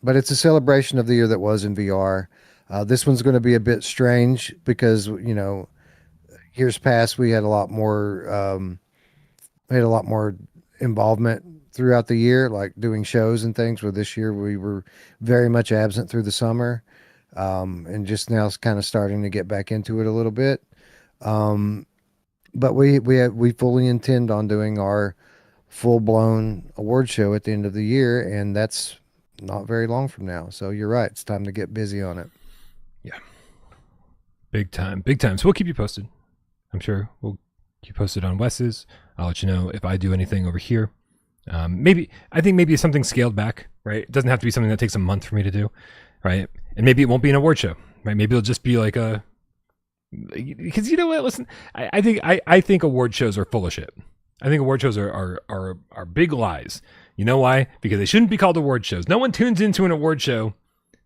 But it's a celebration of the year that was in VR. This one's going to be a bit strange because years past we had a lot more involvement throughout the year, like doing shows and things. Where this year we were very much absent through the summer, and just now kind of starting to get back into it a little bit. But we fully intend on doing our full blown award show at the end of the year, and that's not very long from now. So you're right; it's time to get busy on it. Yeah, big time, big time. So we'll keep you posted. I'm sure we'll keep you posted on Wes's. I'll let you know if I do anything over here. I think maybe something scaled back, right? It doesn't have to be something that takes a month for me to do, right? And maybe it won't be an award show, right? Maybe it'll just be like because you know what? Listen, I think award shows are full of shit. I think award shows are big lies. You know why? Because they shouldn't be called award shows. No one tunes into an award show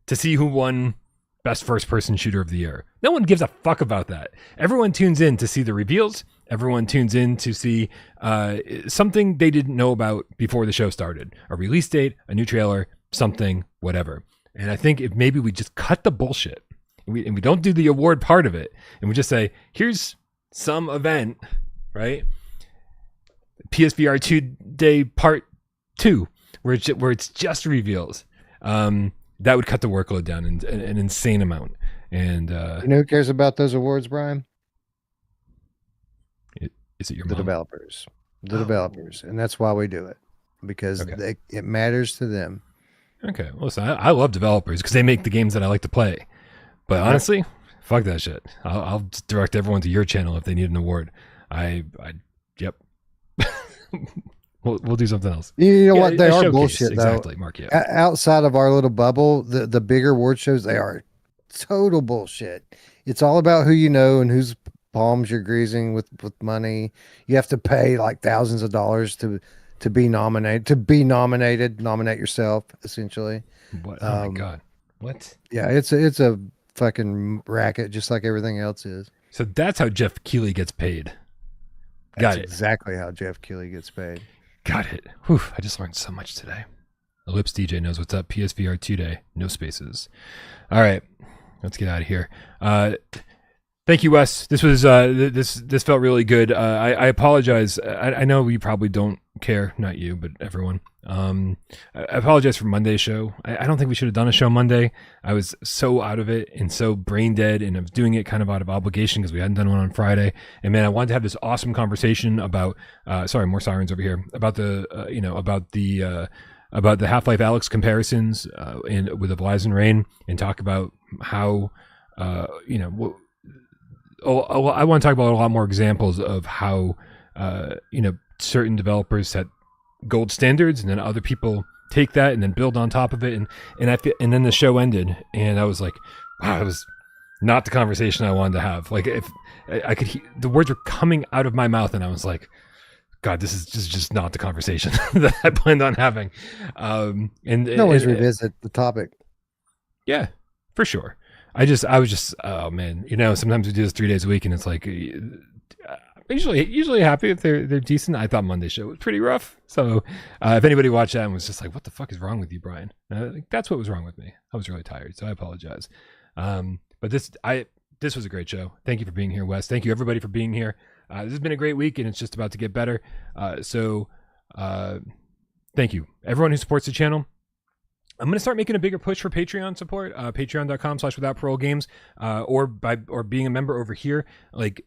to see who won best first person shooter of the year. No one gives a fuck about that. Everyone tunes in to see the reveals. Everyone tunes in to see something they didn't know about before the show started. A release date, a new trailer, something, whatever. And I think if maybe we just cut the bullshit and we don't do the award part of it, and we just say, here's some event, right? PSVR2 Day Part 2, where it's just reveals. That would cut the workload down an insane amount. And you know who cares about those awards, Brian? Is it your the mom? developers? The developers, and that's why we do it, because it matters to them. Okay, well, listen, I love developers because they make the games that I like to play. But honestly, fuck that shit. I'll just direct everyone to your channel if they need an award. Yep. We'll do something else. You know what? They are bullshit, exactly, though. Mark. Yeah. Outside of our little bubble, the bigger award shows, they are total bullshit. It's all about who you know and whose palms you're greasing with money. You have to pay like thousands of dollars to be nominated. Nominate yourself, essentially. What? Oh my god! What? Yeah, it's a fucking racket, just like everything else is. So that's how Jeff Keighley gets paid. That's exactly how Jeff Keighley gets paid. Got it. Whew, I just learned so much today. Ellipse DJ knows what's up. PSVR2 Day. No spaces. All right. Let's get out of here. Thank you, Wes. This was this felt really good. I apologize. I know you probably don't care, not you, but everyone. I apologize for Monday's show. I don't think we should have done a show Monday. I was so out of it and so brain dead, and I was doing it kind of out of obligation because we hadn't done one on Friday. And man, I wanted to have this awesome conversation about. Sorry, more sirens over here. About the about the Half-Life Alex comparisons with the Horizon Rain, and talk about how I want to talk about a lot more examples of how certain developers set gold standards, and then other people take that and then build on top of it. And then the show ended, and I was like, wow, it was not the conversation I wanted to have. Like, if I could hear the words were coming out of my mouth, and I was like, God, this is just not the conversation that I planned on having. Always revisit the topic. Yeah, for sure. I was just, oh man, sometimes we do this 3 days a week, and it's like, usually happy if they're decent. I thought Monday's show was pretty rough. So if anybody watched that and was just like, what the fuck is wrong with you, Brian? That's what was wrong with me. I was really tired, so I apologize. But this was a great show. Thank you for being here, Wes. Thank you everybody for being here. This has been a great week, and it's just about to get better. So thank you everyone who supports the channel. I'm going to start making a bigger push for Patreon support, patreon.com/withoutparolegames, or being a member over here. Like,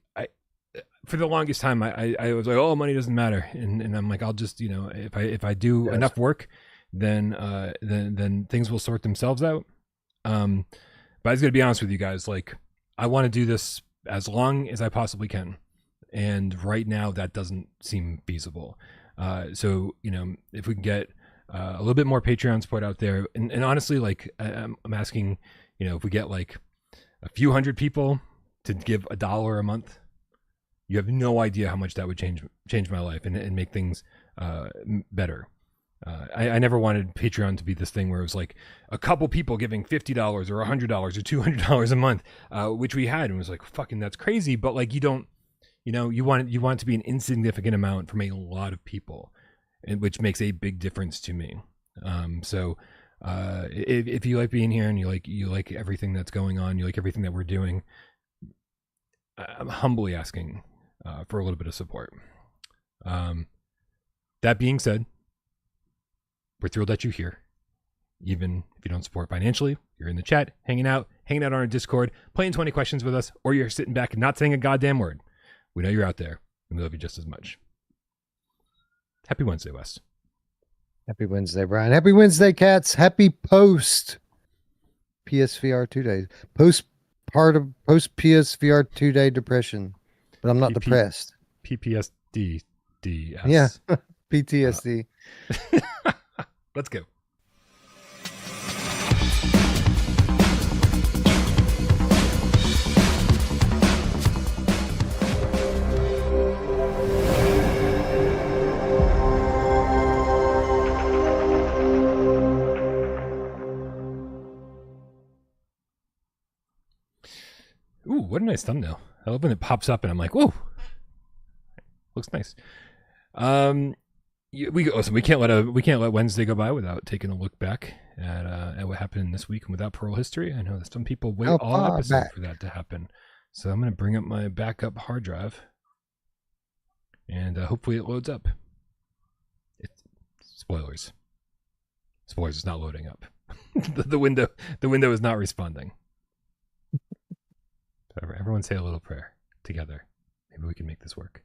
for the longest time, I was like, oh, money doesn't matter. And I'm like, I'll just, if I do enough work, then things will sort themselves out. But I was going to be honest with you guys. Like, I want to do this as long as I possibly can. And right now that doesn't seem feasible. So, if we can get a little bit more Patreon support out there, and honestly, like, I'm asking, if we get like a few hundred people to give $1 a month, you have no idea how much that would change my life and make things better. I never wanted Patreon to be this thing where it was like a couple people giving $50 or $100 or $200 a month, which we had, and it was like, fucking, that's crazy. But like, you don't, you want it to be an insignificant amount from a lot of people, which makes a big difference to me. So if you like being here and you like everything that's going on, you like everything that we're doing, I'm humbly asking for a little bit of support. That being said, we're thrilled that you're here. Even if you don't support financially, you're in the chat, hanging out on our Discord, playing 20 questions with us, or you're sitting back and not saying a goddamn word. We know you're out there. and we love you just as much. Happy Wednesday, Wes. Happy Wednesday, Brian. Happy Wednesday, cats. Happy post PSVR2 day. Post PSVR2 day depression. But I'm not depressed. PPSD. Yeah. PTSD. Let's go. Ooh, what a nice thumbnail. I love when it pops up and I'm like, whoa, looks nice. We can't let Wednesday go by without taking a look back at what happened this week and without Parole history. I know that some people wait all episode for that to happen. So I'm going to bring up my backup hard drive and hopefully it loads up. Spoilers. It's not loading up. the window is not responding. Everyone say a little prayer together. Maybe we can make this work.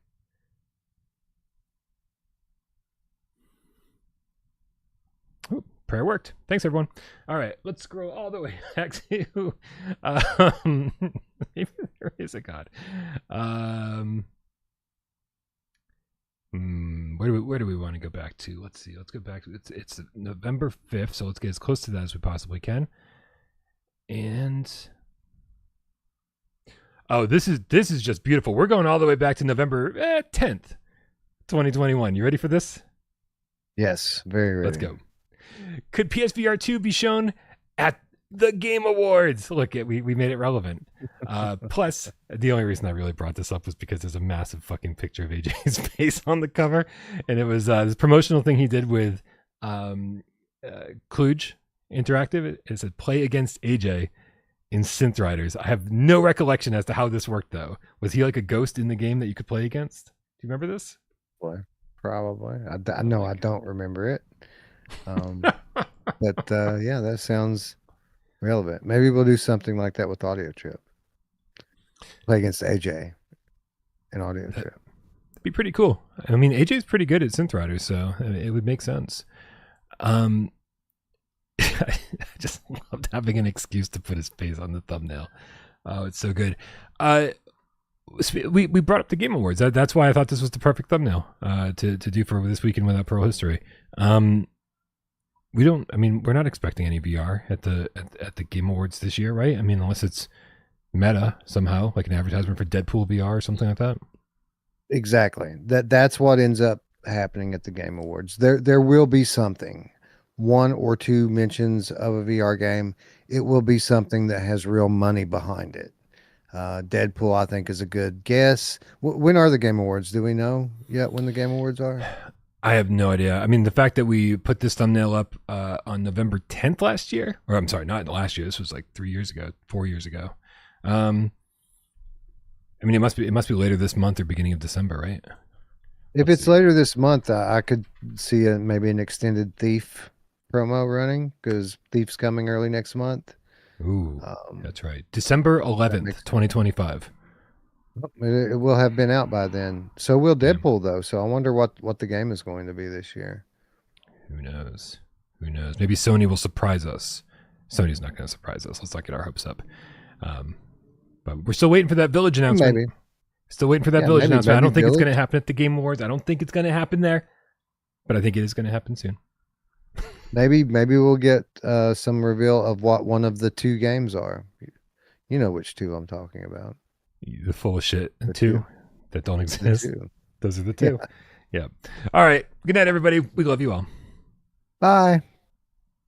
Ooh, prayer worked. Thanks, everyone. All right, let's scroll all the way back to maybe there is a God. Where do we want to go back to? Let's see. Let's go back to it's November 5th, so let's get as close to that as we possibly can. And oh, this is just beautiful. We're going all the way back to November 10th, 2021. You ready for this? Yes, very ready. Let's go. Could PSVR2 be shown at the Game Awards? Look, we made it relevant. Plus, the only reason I really brought this up was because there's a massive fucking picture of AJ's face on the cover, and it was this promotional thing he did with Kluge Interactive. It said "Play against AJ." In Synth Riders. I have no recollection as to how this worked, though. Was he like a ghost in the game that you could play against? Do you remember this? Boy, probably. I know I don't remember it. But yeah, that sounds relevant. Maybe we'll do something like that with Audio Trip. Play against AJ in Audio Trip. That'd be pretty cool. I mean, AJ's pretty good at Synth Riders, so it would make sense. I just loved having an excuse to put his face on the thumbnail. Oh, it's so good. We brought up the Game Awards. That's why I thought this was the perfect thumbnail to do for this weekend without Parole history. We're not expecting any VR at the Game Awards this year, right? I mean, unless it's meta somehow, like an advertisement for Deadpool VR or something like that. Exactly. That's what ends up happening at the Game Awards. There will be something. One or two mentions of a VR game. It will be something that has real money behind it. Deadpool, I think, is a good guess. When are the Game Awards? Do we know yet when the Game Awards are? I have no idea. I mean, the fact that we put this thumbnail up on November 10th last year, or I'm sorry, not last year. This was like 4 years ago. I mean, it must be later this month or beginning of December, right? If it's later this month, I could see maybe an extended Thief promo running because Thief's coming early next month. Ooh, that's right. December 11th, 2025. It will have been out by then. So will Deadpool, though. So I wonder what the game is going to be this year. Who knows? Maybe Sony will surprise us. Sony's not going to surprise us. Let's not get our hopes up. But we're still waiting for that Village announcement. Maybe. Still waiting for that Village announcement. I don't think it's going to happen at the Game Awards. I don't think it's going to happen there. But I think it is going to happen soon. Maybe we'll get some reveal of what one of the two games are. You know which two I'm talking about. The full of shit two that don't exist. Those are the two. Yeah. All right. Good night, everybody. We love you all. Bye.